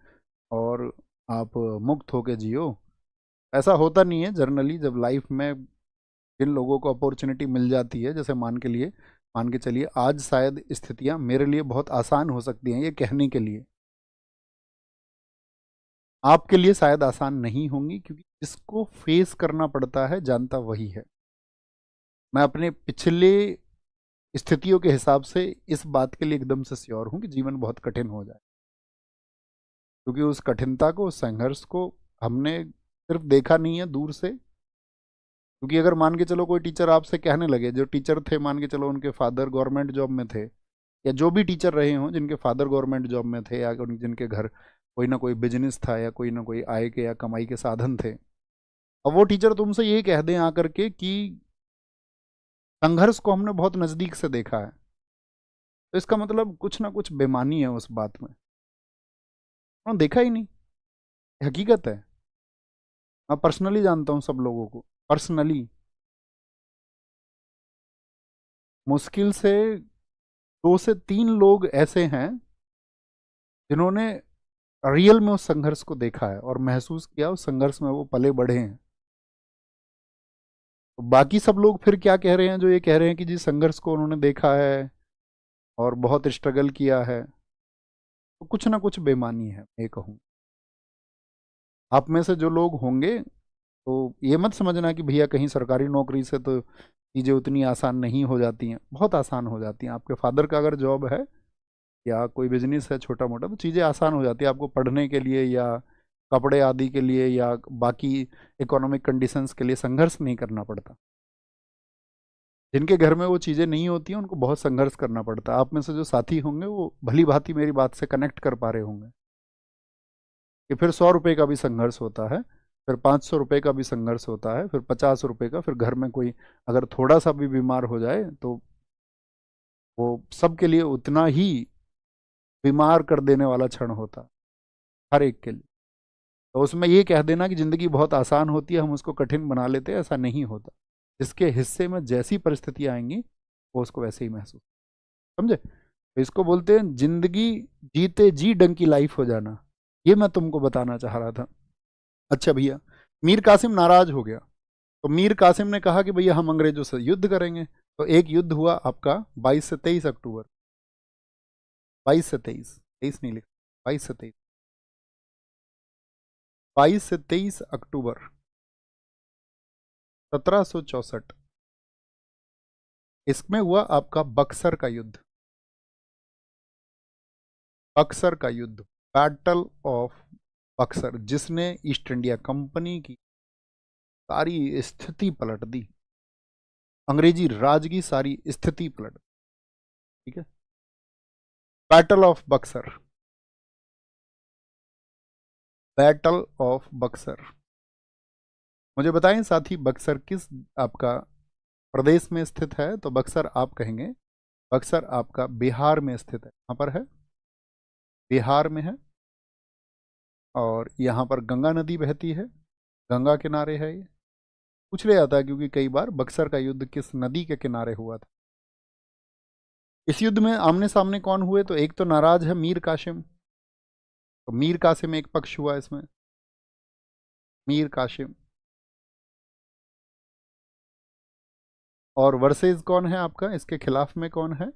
और आप मुक्त होके जियो। ऐसा होता नहीं है जनरली। जब लाइफ में जिन लोगों को अपॉर्चुनिटी मिल जाती है, जैसे मान के चलिए आज शायद स्थितियां मेरे लिए बहुत आसान हो सकती हैं, ये कहने के लिए, आपके लिए शायद आसान नहीं होंगी, क्योंकि जिसको फेस करना पड़ता है जानता वही है। मैं अपने पिछले स्थितियों के हिसाब से इस बात के लिए एकदम से श्योर हूं कि जीवन बहुत कठिन हो जाए, क्योंकि उस कठिनता को, उस संघर्ष को हमने सिर्फ देखा नहीं है दूर से। क्योंकि अगर मान के चलो कोई टीचर आपसे कहने लगे, जो टीचर थे मान के चलो उनके फादर गवर्नमेंट जॉब में थे, या जो भी टीचर रहे हों जिनके फादर गवर्नमेंट जॉब में थे, या जिनके घर कोई ना कोई बिजनेस था या कोई ना कोई आय के या कमाई के साधन थे, अब वो टीचर तुमसे यही कह दें आकर के कि संघर्ष को हमने बहुत नज़दीक से देखा है, तो इसका मतलब कुछ ना कुछ बेमानी है उस बात में। उन्होंने देखा ही नहीं, हकीकत है। मैं पर्सनली जानता हूँ सब लोगों को, पर्सनली। मुश्किल से 2 से 3 लोग ऐसे हैं जिन्होंने रियल में उस संघर्ष को देखा है और महसूस किया, उस संघर्ष में वो पले बढ़े हैं। तो बाकी सब लोग फिर क्या कह रहे हैं, जो ये कह रहे हैं कि जिस संघर्ष को उन्होंने देखा है और बहुत स्ट्रगल किया है, तो कुछ ना कुछ बेमानी है, मैं कहूँ। आप में से जो लोग होंगे तो ये मत समझना कि भैया कहीं सरकारी नौकरी से तो चीज़ें उतनी आसान नहीं हो जाती हैं, बहुत आसान हो जाती हैं। आपके फादर का अगर जॉब है या कोई बिजनेस है छोटा मोटा, तो चीज़ें आसान हो जाती है। आपको पढ़ने के लिए या कपड़े आदि के लिए या बाकी इकोनॉमिक कंडीशंस के लिए संघर्ष नहीं करना पड़ता। जिनके घर में वो चीज़ें नहीं होती हैं उनको बहुत संघर्ष करना पड़ता है। आप में से जो साथी होंगे वो भली भांति मेरी बात से कनेक्ट कर पा रहे होंगे कि फिर 100 रुपये का भी संघर्ष होता है, फिर 500 रुपये का भी संघर्ष होता है, फिर 50 रुपये का, फिर घर में कोई अगर थोड़ा सा भी बीमार हो जाए तो वो सबके लिए उतना ही बीमार कर देने वाला क्षण होता है, हर एक के लिए। तो उसमें ये कह देना कि ज़िंदगी बहुत आसान होती है, हम उसको कठिन बना लेते हैं, ऐसा नहीं होता। जिसके हिस्से में जैसी परिस्थितियाँ आएंगी वो उसको वैसे ही महसूस, समझे। तो इसको बोलते हैं जिंदगी जीते जी डंकी लाइफ हो जाना। ये मैं तुमको बताना चाह रहा था। अच्छा भैया, मीर कासिम नाराज हो गया, तो मीर कासिम ने कहा कि भैया हम अंग्रेजों से युद्ध करेंगे। तो एक युद्ध हुआ आपका 22 से 23 अक्टूबर, 22 से 23, 23 नहीं लिखा, 22 से 23, 22 से 23 अक्टूबर 1764। इसमें हुआ आपका बक्सर का युद्ध, बक्सर का युद्ध, बैटल ऑफ बक्सर, जिसने ईस्ट इंडिया कंपनी की सारी स्थिति पलट दी, अंग्रेजी राज की सारी स्थिति पलट दी। ठीक है, battle of Buxar, battle of Buxar. मुझे बताएं साथी, बक्सर किस आपका प्रदेश में स्थित है? तो बक्सर आप कहेंगे, बक्सर आपका बिहार में स्थित है। कहाँ पर है? बिहार में है। और यहाँ पर गंगा नदी बहती है, गंगा किनारे है ये। पूछ लिया जाता है क्योंकि कई बार बक्सर का युद्ध किस नदी के किनारे हुआ था। इस युद्ध में आमने सामने कौन हुए? तो एक तो नाराज है मीर कासिम, तो मीर कासिम एक पक्ष हुआ इसमें, मीर कासिम। और वर्सेज कौन है आपका इसके खिलाफ में? कौन है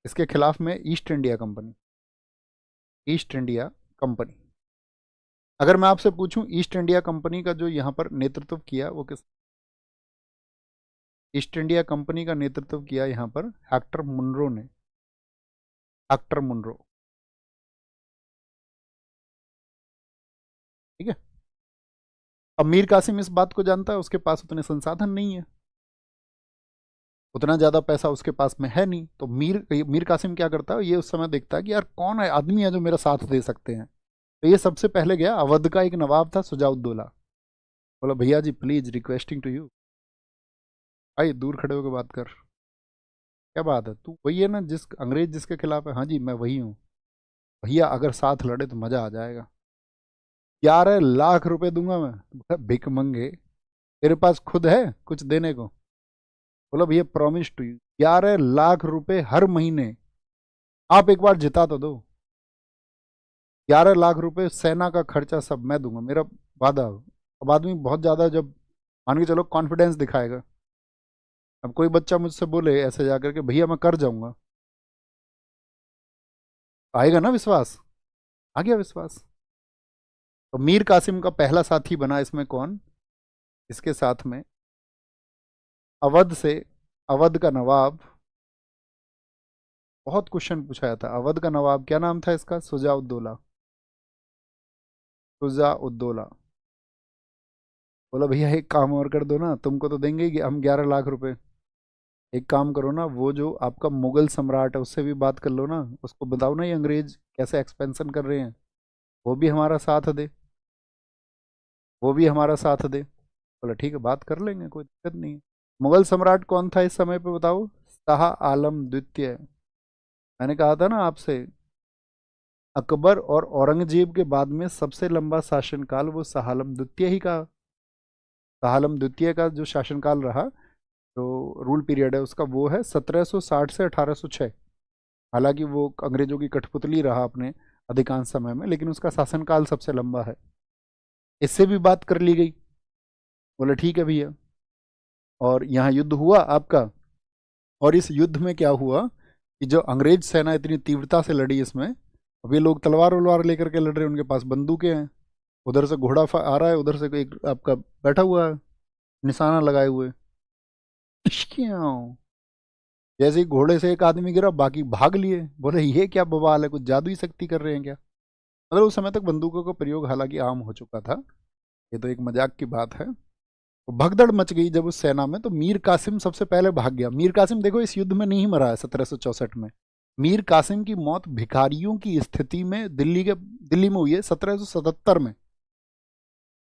इसके खिलाफ में? East India company, east India company. अगर मैं आपसे पूछूं ईस्ट इंडिया कंपनी का जो यहाँ पर नेतृत्व किया वो किस? ईस्ट इंडिया कंपनी का नेतृत्व किया यहाँ पर हेक्टर मुनरो ने, हेक्टर मुनरो। ठीक है। अब मीर कासिम इस बात को जानता है, उसके पास उतने संसाधन नहीं है, उतना ज़्यादा पैसा उसके पास में है नहीं। तो मीर कासिम क्या करता है, ये उस समय देखता है कि यार कौन है आदमी है जो मेरा साथ दे सकते हैं। तो ये सबसे पहले गया, अवध का एक नवाब था सुजाउद्दौला, बोला भैया जी प्लीज रिक्वेस्टिंग टू यू, भाई दूर खड़े होकर बात कर, क्या बात है, तू वही है ना जिस अंग्रेज जिसके खिलाफ है? हाँ जी मैं वही हूँ भैया, अगर साथ लड़े तो मजा आ जाएगा। 11 लाख रुपए दूंगा मैं। बोला भिक मंगे, तेरे पास खुद है कुछ देने को? बोला भैया प्रॉमिस टू यू, 11 लाख रुपए हर महीने, आप एक बार जिता तो दो। 11 लाख रुपए सेना का खर्चा सब मैं दूंगा, मेरा वादा। अब आदमी बहुत ज्यादा जब मान के चलो कॉन्फिडेंस दिखाएगा, अब कोई बच्चा मुझसे बोले ऐसे जाकर के भैया मैं कर जाऊंगा, आएगा ना विश्वास, आ गया विश्वास। तो मीर कासिम का पहला साथी बना इसमें कौन, इसके साथ में अवध से, अवध का नवाब। बहुत क्वेश्चन पूछाया था, अवध का नवाब क्या नाम था इसका, शुजा उद्दौला। शुजा उद्दौला बोला भैया एक काम और कर दो ना, तुमको तो देंगे ही हम 11 लाख रुपए, एक काम करो ना, वो जो आपका मुगल सम्राट है उससे भी बात कर लो ना, उसको बताओ ना ये अंग्रेज कैसे एक्सपेंशन कर रहे हैं, वो भी हमारा साथ दे, वो भी हमारा साथ दे। बोला ठीक है बात कर लेंगे, कोई दिक्कत नहीं है। मुगल सम्राट कौन था इस समय पे बताओ, शाह आलम द्वितीय। मैंने कहा था ना आपसे, अकबर और औरंगजेब के बाद में सबसे लंबा शासनकाल वो शाह आलम द्वितीय ही का, शाह आलम द्वितीय का जो शासनकाल रहा, जो रूल पीरियड है उसका, वो है 1760 से 1806। हालांकि वो अंग्रेजों की कठपुतली रहा अपने अधिकांश समय में, लेकिन उसका शासनकाल सबसे लंबा है। इससे भी बात कर ली गई, बोले ठीक है भैया। और यहाँ युद्ध हुआ आपका, और इस युद्ध में क्या हुआ कि जो अंग्रेज सेना इतनी तीव्रता से लड़ी इसमें, अब ये लोग तलवार वलवार लेकर के लड़ रहे हैं, उनके पास बंदूकें हैं, उधर से घोड़ा आ रहा है, उधर से एक आपका बैठा हुआ है निशाना लगाए हुए, इश्कियाँ। जैसे ही घोड़े से एक आदमी गिरा बाकी भाग लिए, बोले ये क्या बवाल है, कुछ जादुई शक्ति कर रहे हैं क्या। मतलब उस समय तक बंदूकों का प्रयोग हालांकि आम हो चुका था, ये तो एक मजाक की बात है। तो भगदड़ मच गई जब उस सेना में, तो मीर कासिम सबसे पहले भाग गया। मीर कासिम देखो इस युद्ध में नहीं मरा है 1764 में, मीर कासिम की मौत भिखारियों की स्थिति में दिल्ली में हुई है 1777 में।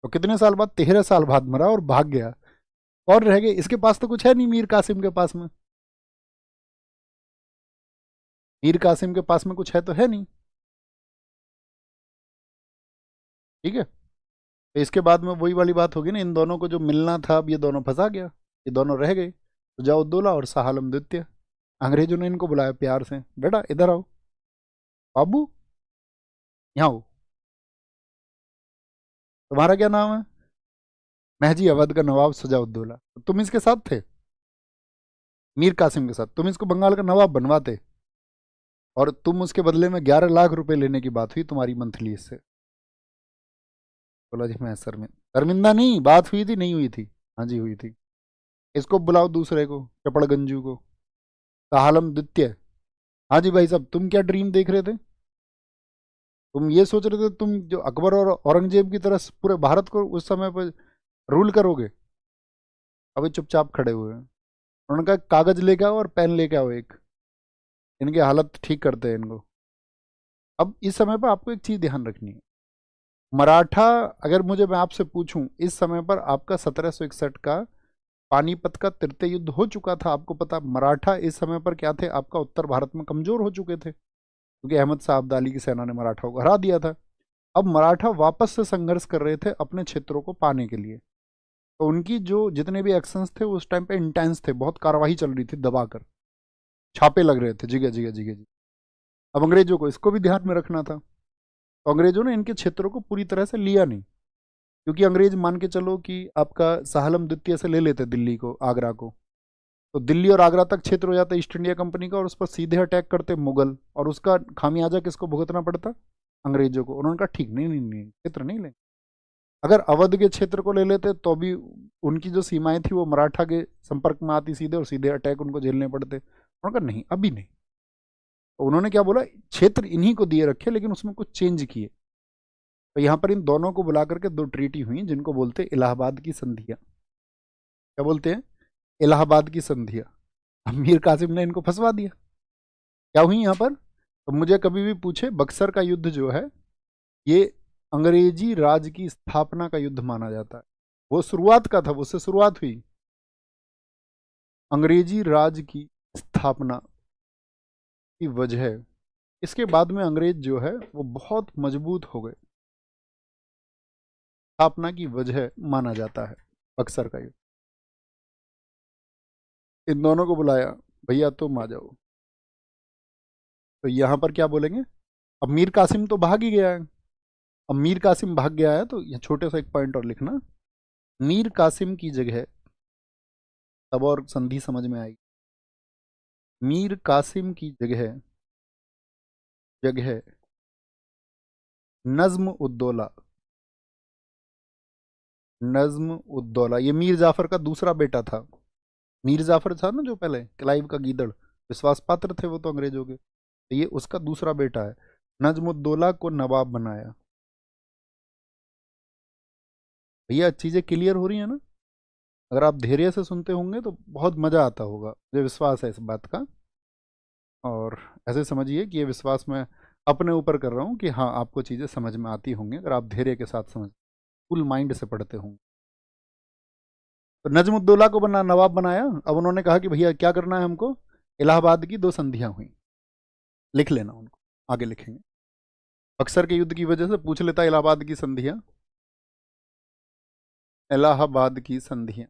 तो कितने साल बाद, 13 साल बाद मरा और भाग गया। और रह गए, इसके पास तो कुछ है नहीं मीर कासिम के पास में, मीर कासिम के पास में कुछ है तो है नहीं, ठीक है। तो इसके बाद में वही वाली बात होगी ना, इन दोनों को जो मिलना था अब ये दोनों फंसा गया, ये दोनों रह गए, सुजाउद्दौला और शाह आलम द्वितीय। अंग्रेजों ने इनको बुलाया प्यार से, बेटा इधर आओ, बाबू यहाँ आओ, तुम्हारा क्या नाम है, मैं जी अवध का नवाब सुजाउद्दौला। तो तुम इसके साथ थे, मीर कासिम के साथ, तुम इसको बंगाल का नवाब बनवाते, और तुम उसके बदले में 11 लाख रुपए लेने की बात हुई तुम्हारी मंथली इससे। बोला जी मैं शर्मिंदा नहीं, बात हुई थी नहीं हुई थी, हाँ जी हुई थी। इसको बुलाओ दूसरे को, चपड़गंजू को, शाहआलम द्वितीय। हाँ जी भाई साहब, तुम क्या ड्रीम देख रहे थे, तुम ये सोच रहे थे तुम जो अकबर और औरंगजेब की तरह पूरे भारत को उस समय पर रूल करोगे। अभी चुपचाप खड़े हुए हैं, उन्होंने कहा कागज लेके आओ और पेन लेके आओ एक, इनकी हालत ठीक करते हैं इनको। अब इस समय पर आपको एक चीज ध्यान रखनी है, मराठा, अगर मुझे मैं आपसे पूछूं इस समय पर आपका 1761 का पानीपत का तृतीय युद्ध हो चुका था, आपको पता मराठा इस समय पर क्या थे, आपका उत्तर भारत में कमजोर हो चुके थे, क्योंकि अहमद शाह अब्दाली की सेना ने मराठाओं को हरा दिया था। अब मराठा वापस से संघर्ष कर रहे थे अपने क्षेत्रों को पाने के लिए, तो उनकी जो जितने भी एक्शंस थे उस टाइम पे इंटेंस थे, बहुत कार्रवाई चल रही थी, दबाकर छापे लग रहे थे जिगे जिगे जिगे जी। अब अंग्रेजों को इसको भी ध्यान में रखना था, तो अंग्रेजों ने इनके क्षेत्रों को पूरी तरह से लिया नहीं, क्योंकि अंग्रेज मान के चलो कि आपका शाह आलम द्वितीय से ले लेते दिल्ली को, आगरा को, तो दिल्ली और आगरा तक क्षेत्र हो जाता ईस्ट इंडिया कंपनी का, और उस पर सीधे अटैक करते मुगल, और उसका खामियाजा किसको भुगतना पड़ता, अंग्रेजों को। उन्होंने कहा ठीक नहीं नहीं नहीं, क्षेत्र नहीं लेंगे। अगर अवध के क्षेत्र को ले लेते तो भी उनकी जो सीमाएं थी वो मराठा के संपर्क में आती सीधे, और सीधे अटैक उनको झेलने पड़ते। उन्होंने कहा नहीं अभी नहीं, तो उन्होंने क्या बोला, क्षेत्र इन्हीं को दिए रखे लेकिन उसमें कुछ चेंज किए। तो यहाँ पर इन दोनों को बुला करके दो ट्रीटी हुई जिनको बोलते हैं इलाहाबाद की संधियाँ। क्या बोलते हैं, इलाहाबाद की संधियाँ। अब मीर कासिम ने इनको फंसवा दिया। क्या हुई यहाँ पर, तो मुझे कभी भी पूछे, बक्सर का युद्ध जो है ये अंग्रेजी राज की स्थापना का युद्ध माना जाता है, वो शुरुआत का था, उससे शुरुआत हुई अंग्रेजी राज की स्थापना की वजह। इसके बाद में अंग्रेज जो है वो बहुत मजबूत हो गए, स्थापना की वजह माना जाता है बक्सर का युद्ध। इन दोनों को बुलाया, भैया तुम आ जाओ, तो यहां पर क्या बोलेंगे, अब मीर कासिम तो भाग ही गया है। अब मीर कासिम भाग गया है तो ये छोटे सा एक पॉइंट और लिखना, मीर कासिम की जगह, तब और संधि समझ में आई, मीर कासिम की जगह जगह नज्म उद्दौला। नज्म उद्दौला ये मीर जाफर का दूसरा बेटा था। मीर जाफर था ना जो पहले क्लाइव का गीदड़, विश्वास पात्र थे वो तो अंग्रेजों के, तो ये उसका दूसरा बेटा है। नजमुद्दौला को नवाब बनाया। भैया चीजें क्लियर हो रही है ना? अगर आप धैर्य से सुनते होंगे तो बहुत मजा आता होगा, मुझे विश्वास है इस बात का। और ऐसे समझिए कि ये विश्वास मैं अपने ऊपर कर रहा हूँ कि हाँ आपको चीजें समझ में आती होंगी अगर आप धैर्य के साथ समझ, फुल माइंड से पढ़ते होंगे। तो नजमुद्दौला को बना नवाब बनाया। अब उन्होंने कहा कि भैया क्या करना है हमको, इलाहाबाद की दो संधियां हुई, लिख लेना उनको, आगे लिखेंगे। बक्सर के युद्ध की वजह से पूछ लेता इलाहाबाद की संधियां, इलाहाबाद की संधियां,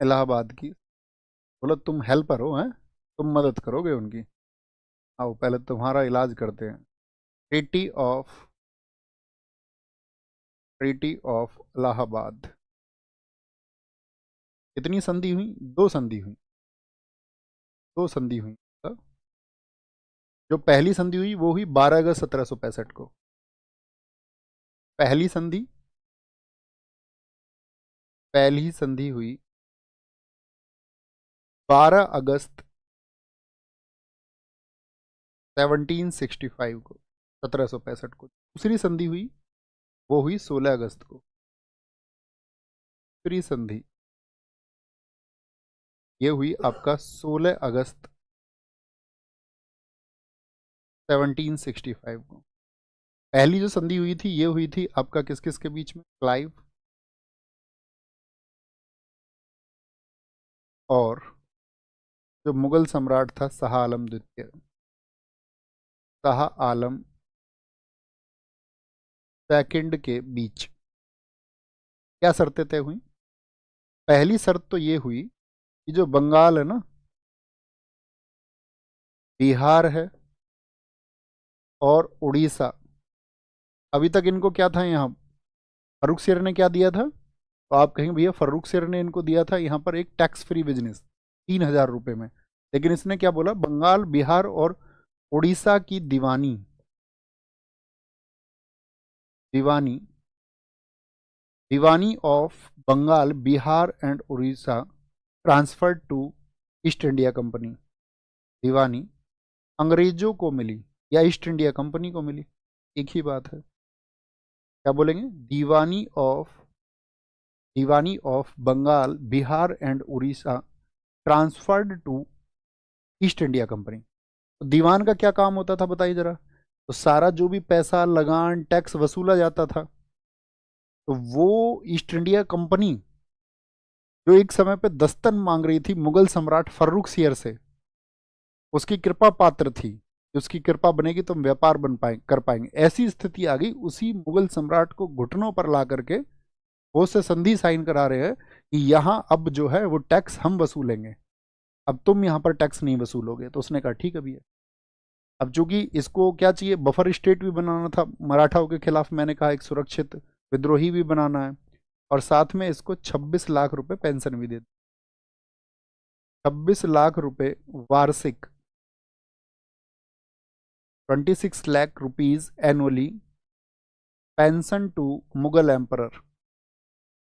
इलाहाबाद की। बोला तुम हेल्पर हो, हैं तुम मदद करोगे उनकी, आओ पहले तुम्हारा इलाज करते हैं। Treaty of, treaty of Allahabad. कितनी संधि हुई? दो संधि हुई, दो संधि हुई। तो जो पहली संधि हुई वो हुई 12 अगस्त 1765 को, पहली संधि, पहली संधि हुई 12 अगस्त 1765 को, 1765 को। दूसरी संधि हुई वो हुई 16 अगस्त को। दूसरी संधि ये हुई आपका 16 अगस्त 1765 को। पहली जो संधि हुई थी ये हुई थी आपका किस किस के बीच में, क्लाइव और जो मुगल सम्राट था शाह आलम द्वितीय, शाह आलम सेकंड के बीच। क्या शर्तें तय हुई? पहली शर्त तो ये हुई कि जो बंगाल है ना, बिहार है और उड़ीसा, अभी तक इनको क्या था यहाँ, फर्रुख शेर ने क्या दिया था, तो आप कहेंगे भैया फर्रुख शेर ने इनको दिया था यहाँ पर एक टैक्स फ्री बिजनेस 3000 रुपये में। लेकिन इसने क्या बोला, बंगाल बिहार और उड़ीसा की diwani, diwani, diwani of Bengal Bihar and Orissa transferred to East India Company. Diwani अंग्रेजों को मिली या ईस्ट इंडिया कंपनी को मिली, एक ही बात है। क्या बोलेंगे, diwani of, diwani of Bengal Bihar and Orissa transferred to East India Company. तो दीवान का क्या काम होता था बताइए जरा, तो सारा जो भी पैसा लगान टैक्स वसूला जाता था, तो वो ईस्ट इंडिया कंपनी जो एक समय पे दस्तन मांग रही थी मुगल सम्राट फर्रुख सियर से, उसकी कृपा पात्र थी, उसकी कृपा बनेगी तो हम व्यापार बन पाए कर पाएंगे, ऐसी स्थिति आ गई। उसी मुगल सम्राट को घुटनों पर ला करके वो से संधि साइन करा रहे हैं कि यहाँ अब जो है वो टैक्स हम वसूलेंगे, अब तुम यहाँ पर टैक्स नहीं वसूलोगे। तो उसने कहा ठीक है भैया। अब चूंकि इसको क्या चाहिए, बफर स्टेट भी बनाना था मराठाओं के खिलाफ, मैंने कहा एक सुरक्षित विद्रोही भी बनाना है, और साथ में इसको 26 लाख रुपए पेंशन भी दे, 26 लाख रुपए वार्षिक, 26 lakh rupees annually pension to Mughal emperor,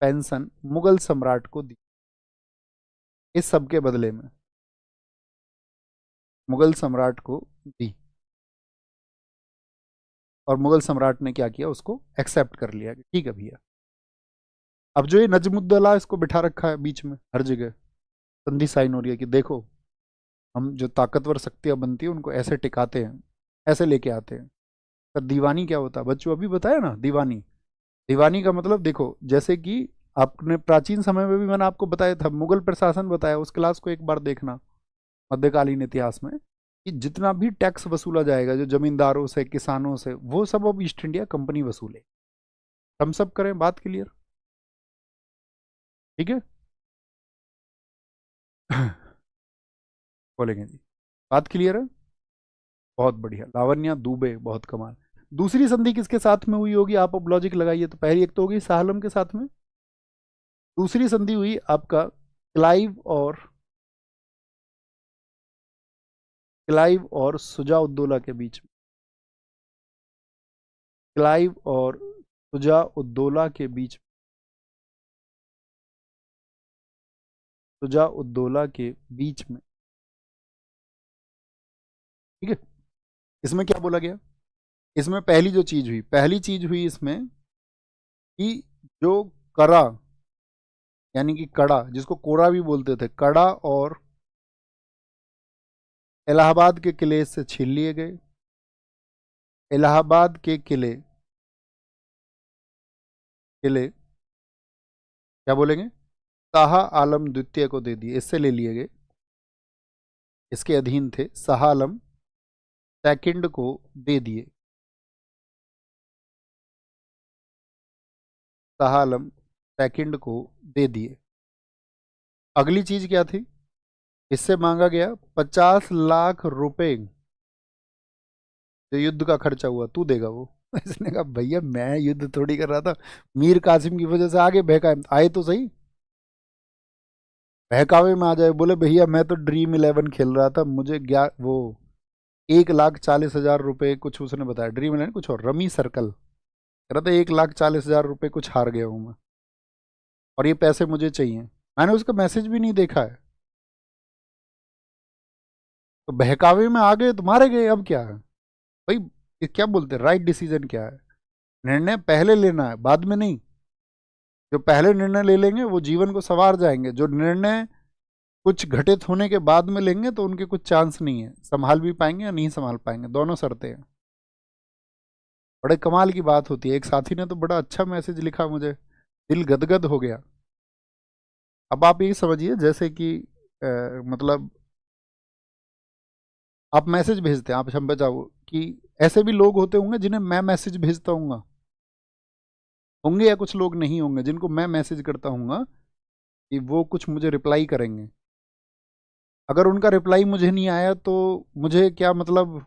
pension Mughal सम्राट को दी। इस सब के बदले में मुगल सम्राट को दी, और मुगल सम्राट ने क्या किया, उसको एक्सेप्ट कर लिया कि ठीक है भैया। अब जो ये नजमुद्दौला इसको बिठा रखा है बीच में हर जगह, संधि साइन हो रही है कि देखो हम जो ताकतवर शक्तियां बनती है उनको ऐसे टिकाते हैं, ऐसे लेके आते हैं। पर दीवानी क्या होता है, बच्चों अभी बताया ना दीवानी, दीवानी का मतलब देखो, जैसे कि आपने प्राचीन समय में भी मैंने आपको बताया था, मुगल प्रशासन बताया, उस क्लास को एक बार देखना मध्यकालीन इतिहास में, कि जितना भी टैक्स वसूला जाएगा जो जमींदारों से किसानों से, वो सब अब ईस्ट इंडिया कंपनी वसूले। हम सब करें बात क्लियर, ठीक है? बोलेंगे जी, बात क्लियर है? बहुत बढ़िया, लावण्या दुबे, बहुत कमाल। दूसरी संधि किसके साथ में हुई होगी, आप अब लॉजिक लगाइए। तो पहली एक तो होगी साहलम के साथ में, दूसरी संधि हुई आपका क्लाइव और शुजा उद्दौला के बीच में। क्लाइव और शुजा उद्दौला के बीच, शुजा उद्दौला के बीच में, ठीक है। इसमें क्या बोला गया, इसमें पहली चीज हुई इसमें कि जो करा, यानी कि कड़ा, जिसको कोरा भी बोलते थे, कड़ा और इलाहाबाद के किले से छीन लिए गए। इलाहाबाद के किले क्या बोलेंगे, शाह आलम द्वितीय को दे दिए, इससे ले लिए गए, इसके अधीन थे। शाह आलम सेकंड को दे दिए, शाह आलम सेकंड को दे दिए। अगली चीज क्या थी, इससे मांगा गया 50 लाख रुपए, जो युद्ध का खर्चा हुआ तू देगा वो। इसने कहा भैया मैं युद्ध थोड़ी कर रहा था, मीर कासिम की वजह से आगे बहका आए तो सही, बहकावे में आ जाए। बोले भैया मैं तो ड्रीम 11 खेल रहा था, मुझे वो 1,40,000 रुपए कुछ उसने बताया, ड्रीम 11 कुछ और रमी सर्कल कह रहा था, 1,40,000 रुपए कुछ हार गया हूं मैं, और ये पैसे मुझे चाहिए। मैंने उसका मैसेज भी नहीं देखा है, तो बहकावे में आ गए तो मारे गए, अब क्या है भाई, ये क्या बोलते हैं राइट डिसीजन क्या है, निर्णय पहले लेना है बाद में नहीं। जो पहले निर्णय ले लेंगे वो जीवन को संवार जाएंगे, जो निर्णय कुछ घटित होने के बाद में लेंगे तो उनके कुछ चांस नहीं है, संभाल भी पाएंगे या नहीं संभाल पाएंगे, दोनों शर्तें हैं। बड़े कमाल की बात होती है, एक साथी ने तो बड़ा अच्छा मैसेज लिखा, मुझे दिल गदगद हो गया। अब आप ये समझिए जैसे कि मतलब आप मैसेज भेजते हैं, आप समझ जाओ कि ऐसे भी लोग होते होंगे जिन्हें मैं मैसेज भेजता हूँ, होंगे या कुछ लोग नहीं होंगे जिनको मैं मैसेज करता हूँ कि वो कुछ मुझे रिप्लाई करेंगे। अगर उनका रिप्लाई मुझे नहीं आया तो मुझे क्या मतलब,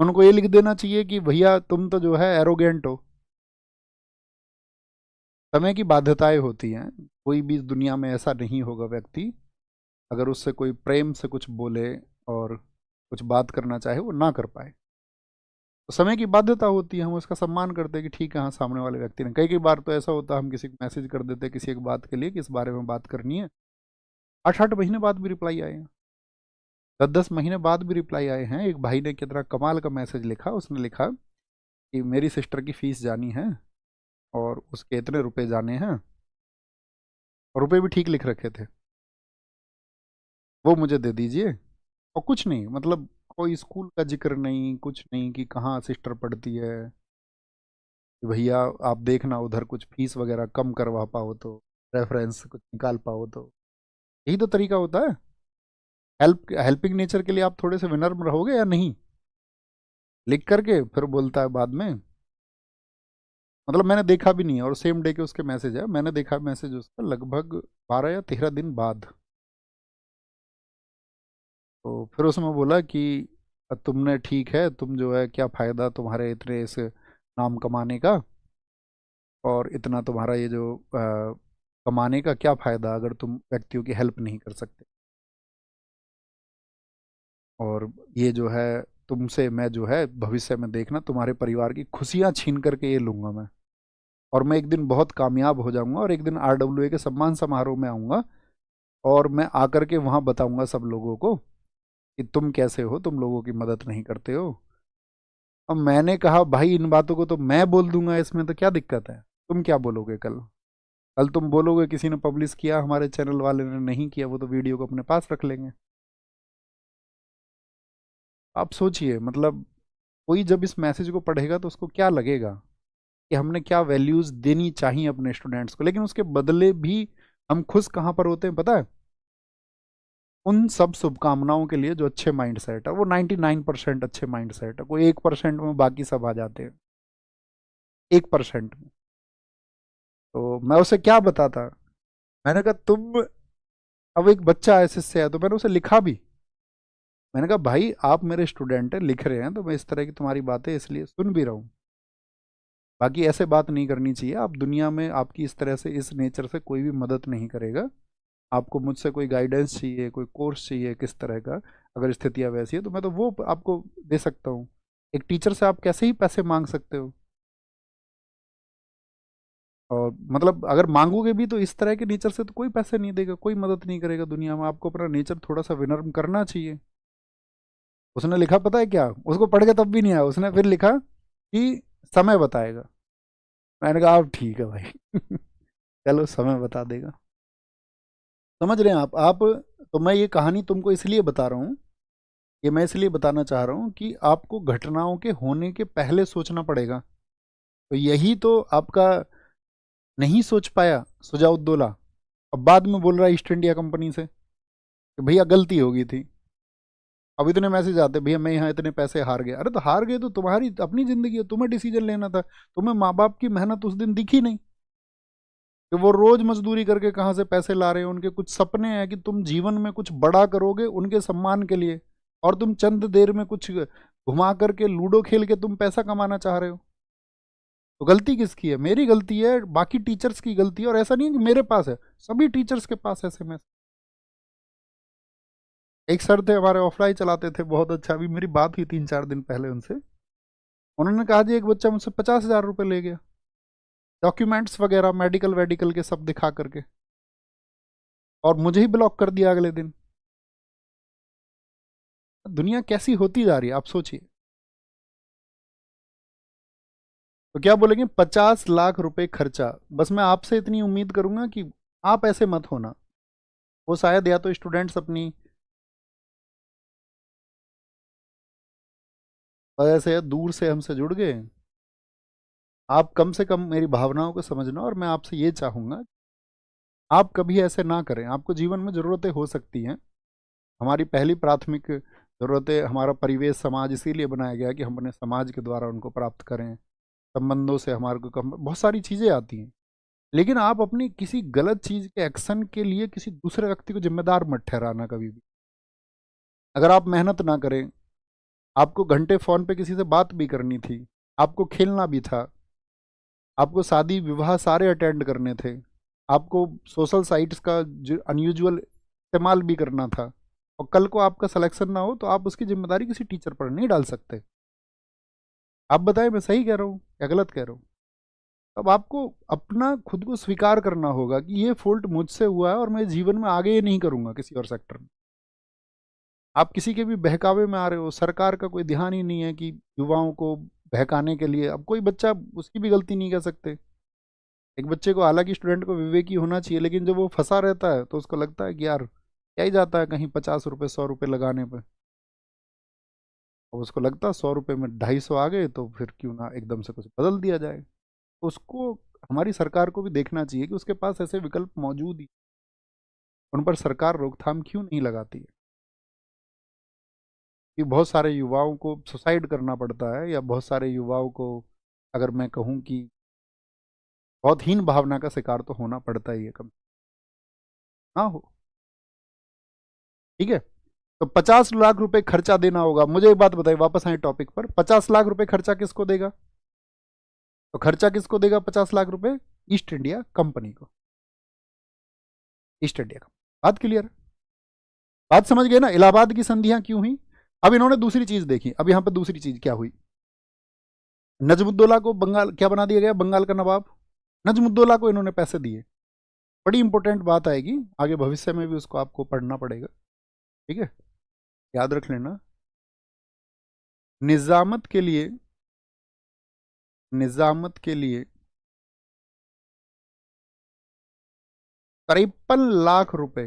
उनको ये लिख देना चाहिए कि भैया तुम तो जो है एरोगेंट हो। समय की बाध्यताएं होती हैं, कोई भी इस दुनिया में ऐसा नहीं होगा व्यक्ति, अगर उससे कोई प्रेम से कुछ बोले और कुछ बात करना चाहे वो ना कर पाए, तो समय की बाध्यता होती है। हम उसका सम्मान करते हैं कि ठीक है, हाँ सामने वाले व्यक्ति ने, कई कई बार तो ऐसा होता है हम किसी को मैसेज कर देते हैं किसी एक बात के लिए कि इस बारे में बात करनी है, 8-8 महीने बाद भी रिप्लाई आए हैं, 10-10 महीने बाद भी रिप्लाई आए हैं। एक भाई ने कितना कमाल का मैसेज लिखा, उसने लिखा कि मेरी सिस्टर की फीस जानी है और उसके इतने रुपए जाने हैं, और रुपए भी ठीक लिख रखे थे, वो मुझे दे दीजिए। और कुछ नहीं, मतलब कोई स्कूल का जिक्र नहीं, कुछ नहीं कि कहाँ सिस्टर पढ़ती है, कि भैया आप देखना उधर कुछ फीस वगैरह कम करवा पाओ तो, रेफरेंस कुछ निकाल पाओ तो, यही तो तरीका होता है। हेल्पिंग नेचर के लिए आप थोड़े से विनम्र रहोगे या नहीं, लिख करके फिर बोलता है बाद में। मतलब मैंने देखा भी नहीं है, और सेम डे के उसके मैसेज है, मैंने देखा मैसेज उसका लगभग 12 या 13 दिन बाद। तो फिर उसमें बोला कि तुमने ठीक है, तुम जो है क्या फ़ायदा तुम्हारे इतने इस नाम कमाने का, और इतना तुम्हारा ये जो कमाने का क्या फ़ायदा अगर तुम व्यक्तियों की हेल्प नहीं कर सकते, और ये जो है तुमसे मैं जो है भविष्य में देखना तुम्हारे परिवार की खुशियाँ छीन करके ये लूँगा मैं, और मैं एक दिन बहुत कामयाब हो जाऊंगा और एक दिन RWA के सम्मान समारोह में आऊँगा, और मैं आकर के वहाँ बताऊंगा सब लोगों को कि तुम कैसे हो, तुम लोगों की मदद नहीं करते हो। अब मैंने कहा भाई इन बातों को तो मैं बोल दूंगा, इसमें तो क्या दिक्कत है, तुम क्या बोलोगे कल, कल तुम बोलोगे किसी ने पब्लिश किया हमारे चैनल वाले ने नहीं किया, वो तो वीडियो को अपने पास रख लेंगे। आप सोचिए, मतलब कोई जब इस मैसेज को पढ़ेगा तो उसको क्या लगेगा कि हमने क्या वैल्यूज देनी चाहिए अपने स्टूडेंट्स को, लेकिन उसके बदले भी हम खुश कहाँ पर होते हैं पता है, उन सब शुभकामनाओं के लिए जो अच्छे माइंड सेट है, वो 99% अच्छे माइंड सेट है, कोई 1% में बाकी सब आ जाते हैं, 1% में। तो मैं उसे क्या बताता, मैंने कहा तुम, अब एक बच्चा ऐसे से है तो मैंने उसे लिखा भी, मैंने कहा भाई आप मेरे स्टूडेंट हैं, लिख रहे हैं तो मैं इस तरह की तुम्हारी बातें इसलिए सुन भी रहा हूँ, बाकी ऐसे बात नहीं करनी चाहिए। आप दुनिया में आपकी इस तरह से इस नेचर से कोई भी मदद नहीं करेगा। आपको मुझसे कोई गाइडेंस चाहिए, कोई कोर्स चाहिए किस तरह का, अगर स्थितियाँ वैसी है तो मैं तो वो आपको दे सकता हूँ। एक टीचर से आप कैसे ही पैसे मांग सकते हो? और मतलब अगर मांगोगे भी तो इस तरह के नेचर से तो कोई पैसे नहीं देगा, कोई मदद नहीं करेगा दुनिया में। आपको अपना नेचर थोड़ा सा विनम्र करना चाहिए। उसने लिखा पता है क्या? उसको पढ़ के तब भी नहीं आया, उसने फिर लिखा कि समय बताएगा। मैंने कहा आप ठीक है भाई चलो समय बता देगा। समझ रहे हैं आप? तो मैं ये कहानी तुमको इसलिए बता रहा हूँ, ये मैं इसलिए बताना चाह रहा हूँ कि आपको घटनाओं के होने के पहले सोचना पड़ेगा। तो यही तो आपका नहीं सोच पाया सुजाउद्दौला, अब बाद में बोल रहा है ईस्ट इंडिया कंपनी से कि भैया गलती हो गई थी। अब इतने मैसेज आते भैया मैं यहाँ इतने पैसे हार गया। अरे तो हार गए तो तुम्हारी अपनी जिंदगी है, तुम्हें डिसीजन लेना था। तुम्हें माँ बाप की मेहनत उस दिन दिखी नहीं कि वो रोज मजदूरी करके कहाँ से पैसे ला रहे हैं? उनके कुछ सपने हैं कि तुम जीवन में कुछ बड़ा करोगे उनके सम्मान के लिए, और तुम चंद देर में कुछ घुमा करके लूडो खेल के तुम पैसा कमाना चाह रहे हो। तो गलती किसकी है? मेरी गलती है, बाकी टीचर्स की गलती है। और ऐसा नहीं है कि मेरे पास है, सभी टीचर्स के पास ऐसे में। एक सर थे हमारे, ऑफलाइन चलाते थे, बहुत अच्छा। अभी मेरी बात हुई 3-4 दिन पहले उनसे। उन्होंने कहा जी एक बच्चा मुझसे 50,000 रुपये ले गया, डॉक्यूमेंट्स वगैरह मेडिकल वेडिकल के सब दिखा करके, और मुझे ही ब्लॉक कर दिया अगले दिन। दुनिया कैसी होती जा रही है आप सोचिए। तो क्या बोलेंगे 50 लाख रुपए खर्चा? बस मैं आपसे इतनी उम्मीद करूंगा कि आप ऐसे मत होना। वो शायद या तो स्टूडेंट्स अपनी वजह से दूर से हमसे जुड़ गए। आप कम से कम मेरी भावनाओं को समझना, और मैं आपसे ये चाहूंगा आप कभी ऐसे ना करें। आपको जीवन में ज़रूरतें हो सकती हैं। हमारी पहली प्राथमिक ज़रूरतें, हमारा परिवेश समाज इसीलिए बनाया गया है कि हम अपने समाज के द्वारा उनको प्राप्त करें। संबंधों से हमारे को बहुत सारी चीज़ें आती हैं। लेकिन आप अपनी किसी गलत चीज़ के एक्शन के लिए किसी दूसरे व्यक्ति को जिम्मेदार मत ठहराना कभी भी। अगर आप मेहनत ना करें, आपको घंटे फ़ोन पे किसी से बात भी करनी थी, आपको खेलना भी था, आपको शादी विवाह सारे अटेंड करने थे, आपको सोशल साइट्स का जो अनयूजुअल इस्तेमाल भी करना था, और कल को आपका सिलेक्शन ना हो तो आप उसकी जिम्मेदारी किसी टीचर पर नहीं डाल सकते। आप बताएं मैं सही कह रहा हूँ या गलत कह रहा हूँ? अब आपको अपना खुद को स्वीकार करना होगा कि ये फॉल्ट मुझसे हुआ है और मैं जीवन में आगे ये नहीं करूंगा किसी और सेक्टर में। आप किसी के भी बहकावे में आ रहे हो, सरकार का कोई ध्यान ही नहीं है कि युवाओं को बहकाने के लिए। अब कोई बच्चा, उसकी भी गलती नहीं कह सकते। एक बच्चे को, हालांकि स्टूडेंट को विवेकी होना चाहिए, लेकिन जब वो फंसा रहता है तो उसको लगता है कि यार क्या ही जाता है कहीं 50 रुपये 100 रुपये लगाने पर। और उसको लगता है 100 रुपये में 250 आ गए तो फिर क्यों ना एकदम से कुछ बदल दिया जाए। तो उसको, हमारी सरकार को भी देखना चाहिए कि उसके पास ऐसे विकल्प मौजूद ही, उन पर सरकार रोकथाम क्यों नहीं लगाती है। कि बहुत सारे युवाओं को सुसाइड करना पड़ता है, या बहुत सारे युवाओं को, अगर मैं कहूँ कि बहुत हीन भावना का शिकार तो होना पड़ता ही है, कम ना हो। ठीक है। तो 50 लाख रुपए खर्चा देना होगा। मुझे एक बात बताइए, वापस आए टॉपिक पर, 50 लाख रुपए खर्चा किसको देगा? तो खर्चा किसको देगा 50 लाख रुपए? ईस्ट इंडिया कंपनी को। East India company. बात क्लियर है? बात समझ गए ना? इलाहाबाद की संधियां क्यों हुई? अब इन्होंने दूसरी चीज देखी। अब यहां पर दूसरी चीज क्या हुई? नजमुद्दौला को बंगाल क्या बना दिया गया? बंगाल का नवाब। नजमुद्दौला को इन्होंने पैसे दिए। बड़ी इंपॉर्टेंट बात आएगी आगे भविष्य में भी, उसको आपको पढ़ना पड़ेगा। ठीक है, याद रख लेना। निजामत के लिए, निजामत के लिए 53 लाख रुपए,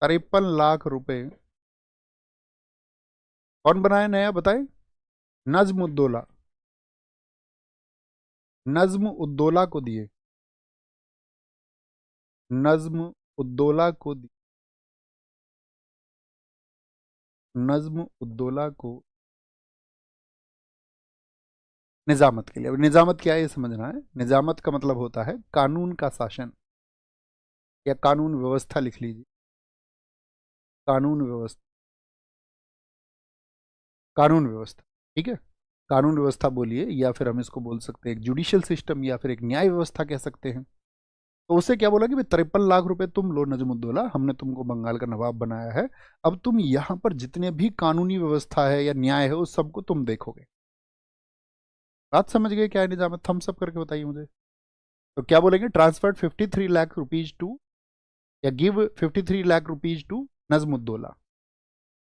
53 लाख रुपए कौन बनाए नया बताए? नज्म उद्दौला। नज्म उद्दौला को दिए। नज्म उद्दौला को दिए। नज्म उद्दौला को निजामत के लिए। अब निजामत क्या है ये समझना है। निजामत का मतलब होता है कानून का शासन, या कानून व्यवस्था लिख लीजिए। कानून व्यवस्था, कानून व्यवस्था, ठीक है, कानून व्यवस्था बोलिए, या फिर हम इसको बोल सकते हैं एक जुडिशियल सिस्टम, या फिर एक न्याय व्यवस्था कह सकते हैं। तो उससे क्या बोला कि भाई 53 लाख रुपए तुम लो नजमुद्दौला, हमने तुमको बंगाल का नवाब बनाया है, अब तुम यहां पर जितने भी कानूनी व्यवस्था है या न्याय है उस सबको तुम देखोगे। बात समझ गए क्या है निजाम? थम्स अप करके बताइए मुझे। तो क्या बोलेंगे? ट्रांसफर्ड 53 लाख रुपीज टू, या give 53 lakh rupees to Najmuddaula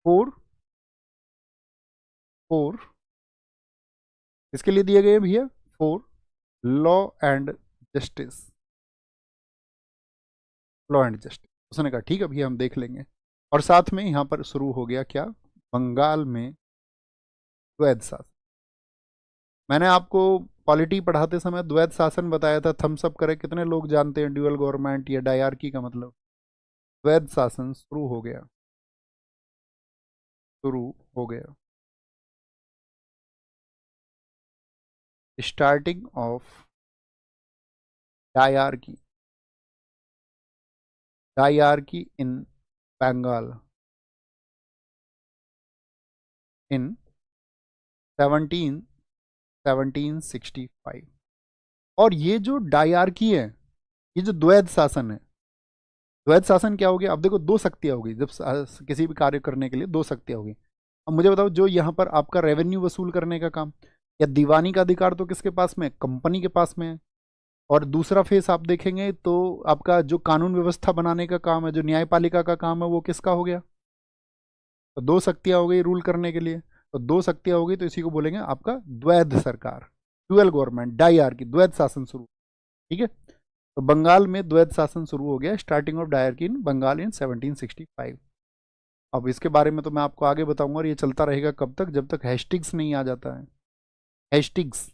for, for इसके लिए दिए गए भैया, for law and justice, law and justice. उसने कहा ठीक है भैया हम देख लेंगे। और साथ में यहां पर शुरू हो गया क्या? बंगाल में द्वैध शासन। मैंने आपको पॉलिटी पढ़ाते समय द्वैध शासन बताया था, थम्स अप करे कितने लोग जानते हैं ड्यूअल गवर्नमेंट या डायरकी का मतलब? द्वैध शासन शुरू हो गया, शुरू हो गया, स्टार्टिंग ऑफ डायरकी, डायरकी इन बंगाल इन 1765। और ये जो डायरकी है, ये जो द्वैध शासन है, द्वैध शासन क्या हो गया? अब देखो दो शक्तियां होगी जब किसी भी कार्य करने के लिए, दो शक्तियां होगी। अब मुझे बताओ, जो यहाँ पर आपका रेवेन्यू वसूल करने का काम या दीवानी का अधिकार तो किसके पास में? कंपनी के पास में है। और दूसरा फेस आप देखेंगे तो आपका जो कानून व्यवस्था बनाने का काम है, जो न्यायपालिका का काम है, वो किसका हो गया? तो दो शक्तियां हो गई रूल करने के लिए। तो दो शक्तियां हो गई तो इसी को बोलेंगे आपका द्वैध सरकार, ड्यूअल गवर्नमेंट, डायरकी, द्वैध शासन शुरू। ठीक है, तो बंगाल में द्वैध शासन शुरू हो गया, स्टार्टिंग ऑफ डायरकी इन बंगाल इन 1765। अब इसके बारे में तो मैं आपको आगे बताऊंगा, और ये चलता रहेगा कब तक? जब तक हेस्टिंग्स नहीं आ जाता है। हेस्टिंग्स,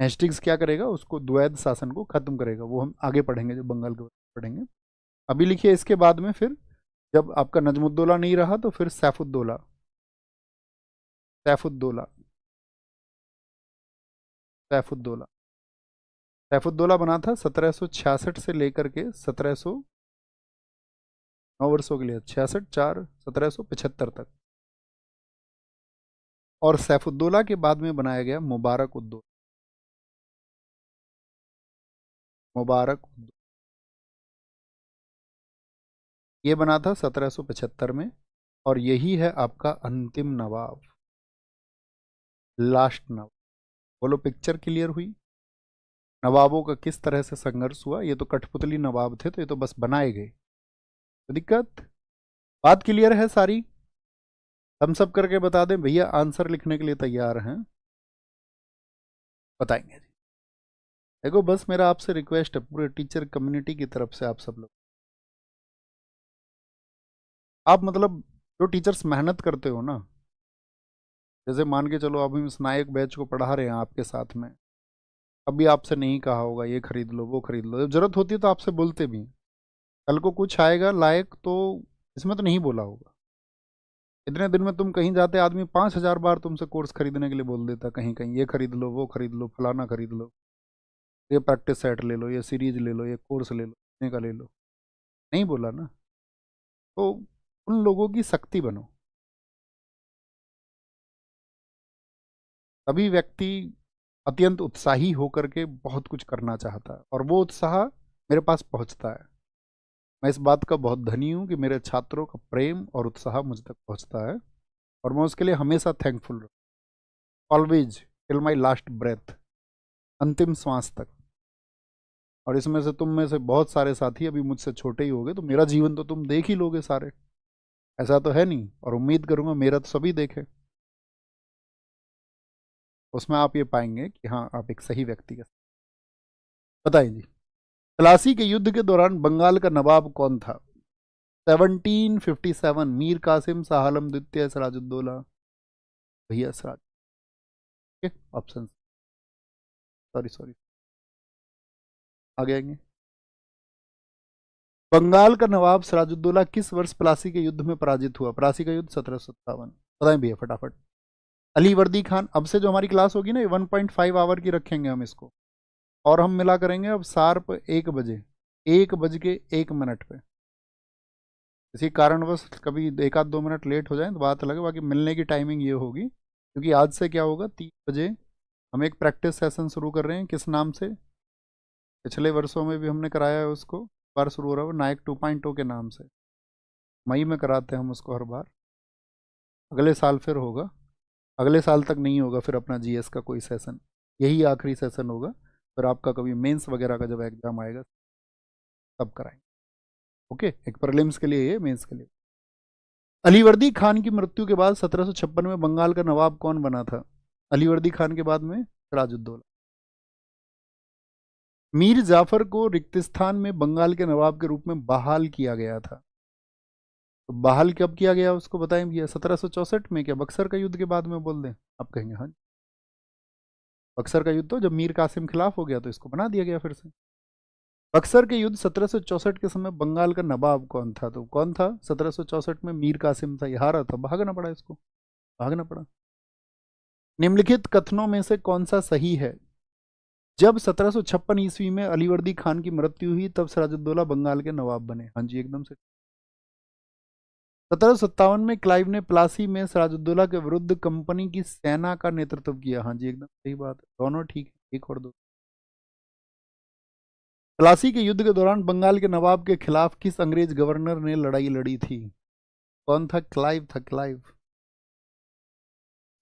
हेस्टिंग्स क्या करेगा? उसको द्वैध शासन को खत्म करेगा। वो हम आगे पढ़ेंगे जब बंगाल के पढ़ेंगे। अभी लिखिए इसके बाद में, फिर जब आपका नजमुद्दौला नहीं रहा तो फिर सैफुद्दौला, सैफुद्दौला, सैफुद्दौला, सैफुद्दौला बना था 1766 से लेकर के 1700, 9 वर्षों के लिए, 66 4 1775 तक। और सैफुद्दौला के बाद में बनाया गया मुबारक उद्दौला, मुबारक उद्दौला। ये बना था 1775 में, और यही है आपका अंतिम नवाब, लास्ट नवाब। बोलो पिक्चर क्लियर हुई? नवाबों का किस तरह से संघर्ष हुआ। ये तो कठपुतली नवाब थे, तो ये तो बस बनाए गए। तो दिक्कत, बात क्लियर है सारी? हम सब करके बता दें भैया, आंसर लिखने के लिए तैयार हैं? बताएंगे जी। देखो बस मेरा आपसे रिक्वेस्ट है पूरे टीचर कम्युनिटी की तरफ से, आप सब लोग, आप मतलब जो टीचर्स मेहनत करते हो ना, जैसे मान के चलो अभी इस नायक बैच को पढ़ा रहे हैं आपके साथ में, अभी आपसे नहीं कहा होगा ये खरीद लो वो खरीद लो, जब जरूरत होती है तो आपसे बोलते भी हैं। कल को कुछ आएगा लायक तो इसमें तो नहीं बोला होगा। इतने दिन में तुम कहीं जाते, आदमी 5,000 बार तुमसे कोर्स खरीदने के लिए बोल देता, कहीं कहीं ये खरीद लो वो खरीद लो फलाना खरीद लो, ये प्रैक्टिस सेट ले लो, ये सीरीज ले लो, ये कोर्स ले लो, इतने का ले लो। नहीं बोला ना। तो उन लोगों की शक्ति बनो, तभी व्यक्ति अत्यंत उत्साही होकर के बहुत कुछ करना चाहता है, और वो उत्साह मेरे पास पहुंचता है। मैं इस बात का बहुत धनी हूँ कि मेरे छात्रों का प्रेम और उत्साह मुझ तक पहुंचता है, और मैं उसके लिए हमेशा थैंकफुल रहूँ, always till my last breath, अंतिम श्वास तक। और इसमें से तुम में से बहुत सारे साथी अभी मुझसे छोटे ही होगे, तो मेरा जीवन तो तुम देख ही लोगे सारे, ऐसा तो है नहीं, और उम्मीद करूंगा मेरा तो सभी देखे। उसमें आप ये पाएंगे कि हाँ आप एक सही व्यक्ति के। बताइए जी, प्लासी के युद्ध के दौरान बंगाल का नवाब कौन था? 1757, मीर कासिम शाह आलम द्वितीय सिराजुद्दौला, भैया सिराज। ऑप्शन, सॉरी सॉरी, आगे आएंगे। बंगाल का नवाब सिराजुद्दौला किस वर्ष प्लासी के युद्ध में पराजित हुआ? प्लासी का युद्ध 1757। बताएं भैया फटाफट। अली वर्दी खान। अब से जो हमारी क्लास होगी ना, 1.5 आवर की रखेंगे हम इसको, और हम मिला करेंगे अब शार्प 1 बजे, 1 बज के 1 मिनट पे। किसी कारणवश कभी 1 आध 2 मिनट लेट हो जाए तो बात अलग है, बाकी मिलने की टाइमिंग ये होगी, क्योंकि आज से क्या होगा, 3 बजे हम एक प्रैक्टिस सेशन शुरू कर रहे हैं। किस नाम से? पिछले वर्षों में भी हमने कराया है उसको, बार शुरू हो रहा है नायक 2.0 के नाम से। मई में कराते हैं हम उसको हर बार। अगले साल फिर होगा, अगले साल तक नहीं होगा फिर अपना जीएस का कोई सेशन, यही आखिरी सेशन होगा। फिर आपका कभी मेंस वगैरह का जब एग्जाम आएगा तब कराएंगे। ओके, एक प्रीलिम्स के लिए, ये मेंस के लिए। अलीवर्दी खान की मृत्यु के बाद 1756 में बंगाल का नवाब कौन बना था? अलीवर्दी खान के बाद में सिराजुद्दौला। मीर जाफर को रिक्तिस्तान में बंगाल के नवाब के रूप में बहाल किया गया था। तो बहाल कब किया गया उसको बताएं भैया। 1764 में? क्या बक्सर का युद्ध के बाद में बोल दें? आप कहेंगे हाँ, बक्सर का युद्ध तो जब मीर कासिम खिलाफ हो गया तो इसको बना दिया गया फिर से। बक्सर के युद्ध 1764 के समय बंगाल का नवाब कौन था? तो कौन था 1764 में? मीर कासिम था। ये हारा था, भागना पड़ा इसको, भागना पड़ा। निम्नलिखित कथनों में से कौन सा सही है? जब 1756 ईस्वी में अलीवर्दी खान की मृत्यु हुई तब सिराजुद्दौला बंगाल के नवाब बने। हाँ जी, एकदम से। 1757 में क्लाइव ने प्लासी में सिराजुद्दौला के विरुद्ध कंपनी की सेना का नेतृत्व किया। हाँ जी, एकदम सही बात है, दोनों ठीक है, एक और दो। प्लासी के युद्ध के दौरान बंगाल के नवाब के खिलाफ किस अंग्रेज गवर्नर ने लड़ाई लड़ी थी? कौन था? क्लाइव था, क्लाइव।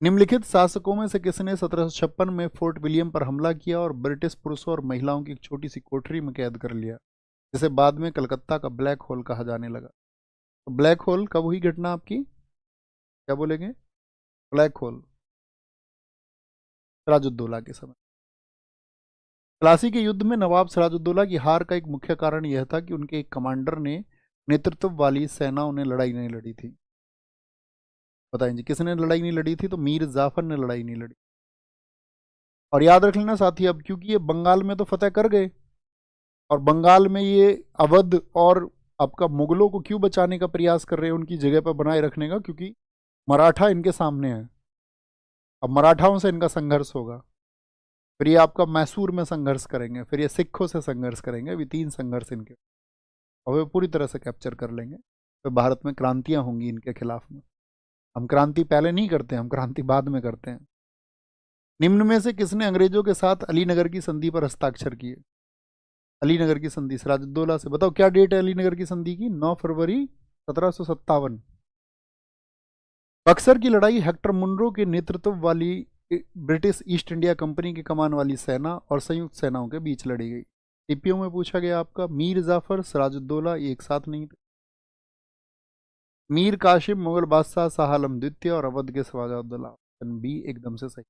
निम्नलिखित शासकों में से किसने 1756 में फोर्ट विलियम पर हमला किया और ब्रिटिश पुरुषों और महिलाओं की एक छोटी सी कोठरी में कैद कर लिया, जिसे बाद में कलकत्ता का ब्लैक होल कहा जाने लगा? तो ब्लैक होल कब हुई घटना आपकी? क्या बोलेंगे? ब्लैक होल सिराजुद्दौला के समय। प्लासी के युद्ध में नवाब सिराजुद्दौला की हार का एक मुख्य कारण यह था कि उनके एक कमांडर ने नेतृत्व वाली सेनाओं ने लड़ाई नहीं लड़ी थी। बताएं जी, किसने लड़ाई नहीं लड़ी थी? तो मीर जाफर ने लड़ाई नहीं लड़ी। और याद रख लेना साथी, अब क्योंकि ये बंगाल में तो फतेह कर गए, और बंगाल में ये अवध और आपका मुगलों को क्यों बचाने का प्रयास कर रहे हैं, उनकी जगह पर बनाए रखने का, क्योंकि मराठा इनके सामने है। अब मराठाओं से इनका संघर्ष होगा, फिर ये आपका मैसूर में संघर्ष करेंगे, फिर ये सिखों से संघर्ष करेंगे, अभी 3 संघर्ष इनके, और वे पूरी तरह से कैप्चर कर लेंगे। तो भारत में क्रांतियां होंगी इनके खिलाफ में। हम क्रांति पहले नहीं करते, हम क्रांति बाद में करते हैं। निम्न में से किसने अंग्रेजों के साथ अलीनगर की संधि पर हस्ताक्षर किए? अलीनगर की संधि सिराजुद्दौला से। बताओ क्या डेट है अलीनगर की संधि की? 9 फरवरी 1757। बक्सर की लड़ाई हेक्टर मुनरो के नेतृत्व वाली ब्रिटिश ईस्ट इंडिया कंपनी की कमान वाली सेना और संयुक्त सेनाओं के बीच लड़ी गई। सीपीओ में पूछा गया आपका, मीर जाफर सिराजुद्दौला ये एक साथ नहीं थे। मीर कासिम मुगल बादशाह शाह आलम द्वितीय और अवध के सिराजुद्दौला। ऑप्शन बी एकदम से सही,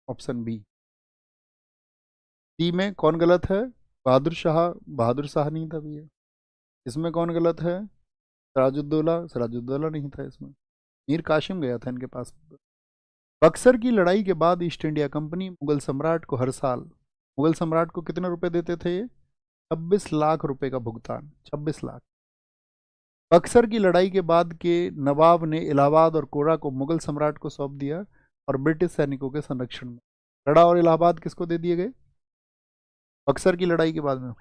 ऑप्शन बी। सी में कौन गलत है? बहादुर शाह। बहादुर शाह नहीं था भैया। इसमें कौन गलत है? सिराजुद्दौला। सिराजुद्दौला नहीं था इसमें, मीर कासिम गया था इनके पास। बक्सर की लड़ाई के बाद ईस्ट इंडिया कंपनी मुगल सम्राट को हर साल, मुगल सम्राट को कितने रुपए देते थे ये? 26 लाख रुपए का भुगतान, 26 लाख। बक्सर की लड़ाई के बाद के नवाब ने इलाहाबाद और कोड़ा को मुगल सम्राट को सौंप दिया और ब्रिटिश सैनिकों के संरक्षण में। कड़ा और इलाहाबाद किसको दे दिए गए बक्सर की लड़ाई के बाद में?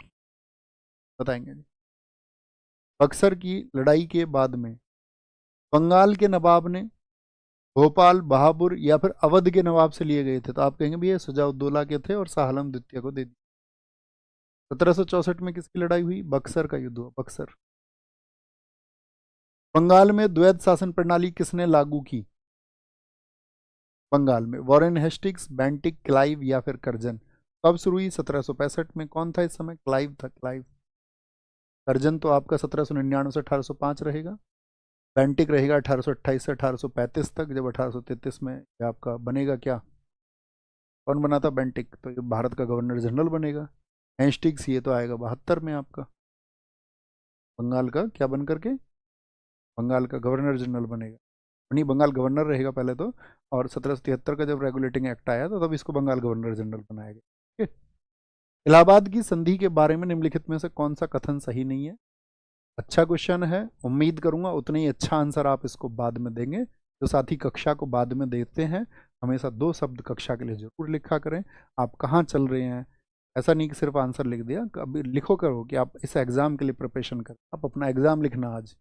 बताएंगे जी। बक्सर की लड़ाई के बाद में बंगाल के नवाब ने भोपाल, बहापुर या फिर अवध के नवाब से लिए गए थे, तो आप कहेंगे भैया सुजाउद्दौला के थे और शाह आलम द्वितीय को दे दिया। 1764 में किसकी लड़ाई हुई? बक्सर का युद्ध हुआ, बक्सर। बंगाल में द्वैध शासन प्रणाली किसने लागू की? बंगाल में वॉरेन हेस्टिंग्स, बेंटिक, क्लाइव या फिर कर्जन। कब शुरू हुई? 1765 में। कौन था इस समय? क्लाइव था, क्लाइव। कर्जन तो आपका 1799 से 1805 रहेगा। बेंटिक रहेगा 1828 से 1835 तक, जब 1833 में आपका बनेगा क्या? कौन बना था बेंटिक? तो ये भारत का गवर्नर जनरल बनेगा। हेस्टिंग्स ये तो आएगा 72 में आपका, बंगाल का क्या बन करके? बंगाल का गवर्नर जनरल बनेगा, नहीं बंगाल गवर्नर रहेगा पहले तो, और 1773 का जब रेगुलेटिंग एक्ट आया तो तब इसको बंगाल गवर्नर जनरल बनाया गया। ठीक है। इलाहाबाद की संधि के बारे में निम्नलिखित में से कौन सा कथन सही नहीं है? अच्छा क्वेश्चन है, उम्मीद करूंगा उतना ही अच्छा आंसर आप इसको बाद में देंगे। जो साथी कक्षा को बाद में देते हैं हमेशा 2 शब्द कक्षा के लिए जरूर लिखा करें। आप कहाँ चल रहे हैं, ऐसा नहीं कि सिर्फ आंसर लिख दिया, अभी लिखो करो कि आप इस एग्ज़ाम के लिए प्रिपरेशन करें। आप अपना एग्ज़ाम लिखना आज,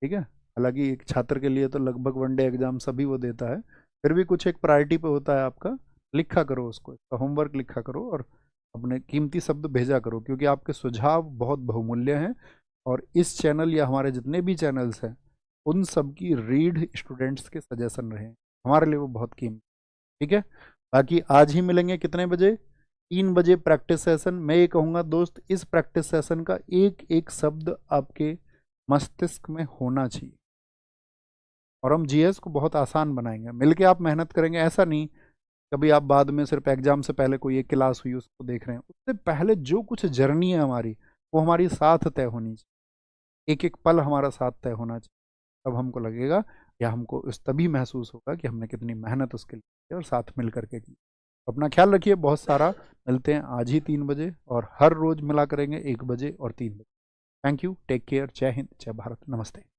ठीक है। हालांकि एक छात्र के लिए तो लगभग वनडे एग्जाम सभी वो देता है, फिर भी कुछ एक प्रायोरिटी पे होता है आपका। लिखा करो उसको, इसका होमवर्क लिखा करो और अपने कीमती शब्द भेजा करो, क्योंकि आपके सुझाव बहुत बहुमूल्य हैं। और इस चैनल या हमारे जितने भी चैनल्स हैं उन सब की रीड स्टूडेंट्स के सजेशन रहे, हमारे लिए वो बहुत कीमती। ठीक है। बाकी आज ही मिलेंगे कितने बजे? 3 बजे प्रैक्टिस सेशन। मैं ये कहूँगा दोस्त, इस प्रैक्टिस सेशन का एक एक शब्द आपके मस्तिष्क में होना चाहिए, और हम जीएस को बहुत आसान बनाएंगे। मिलके आप मेहनत करेंगे, ऐसा नहीं कभी आप बाद में सिर्फ एग्जाम से पहले कोई एक क्लास हुई उसको देख रहे हैं, उससे पहले जो कुछ जर्नी है हमारी वो हमारी साथ तय होनी चाहिए, एक एक पल हमारा साथ तय होना चाहिए। तब हमको लगेगा या हमको इस तभी महसूस होगा कि हमने कितनी मेहनत उसके लिए की और साथ मिल करके की। अपना ख्याल रखिए बहुत सारा। मिलते हैं आज ही 3 बजे, और हर रोज मिला करेंगे 1 बजे और 3 बजे। थैंक यू, टेक केयर, जय हिंद, जय भारत, नमस्ते।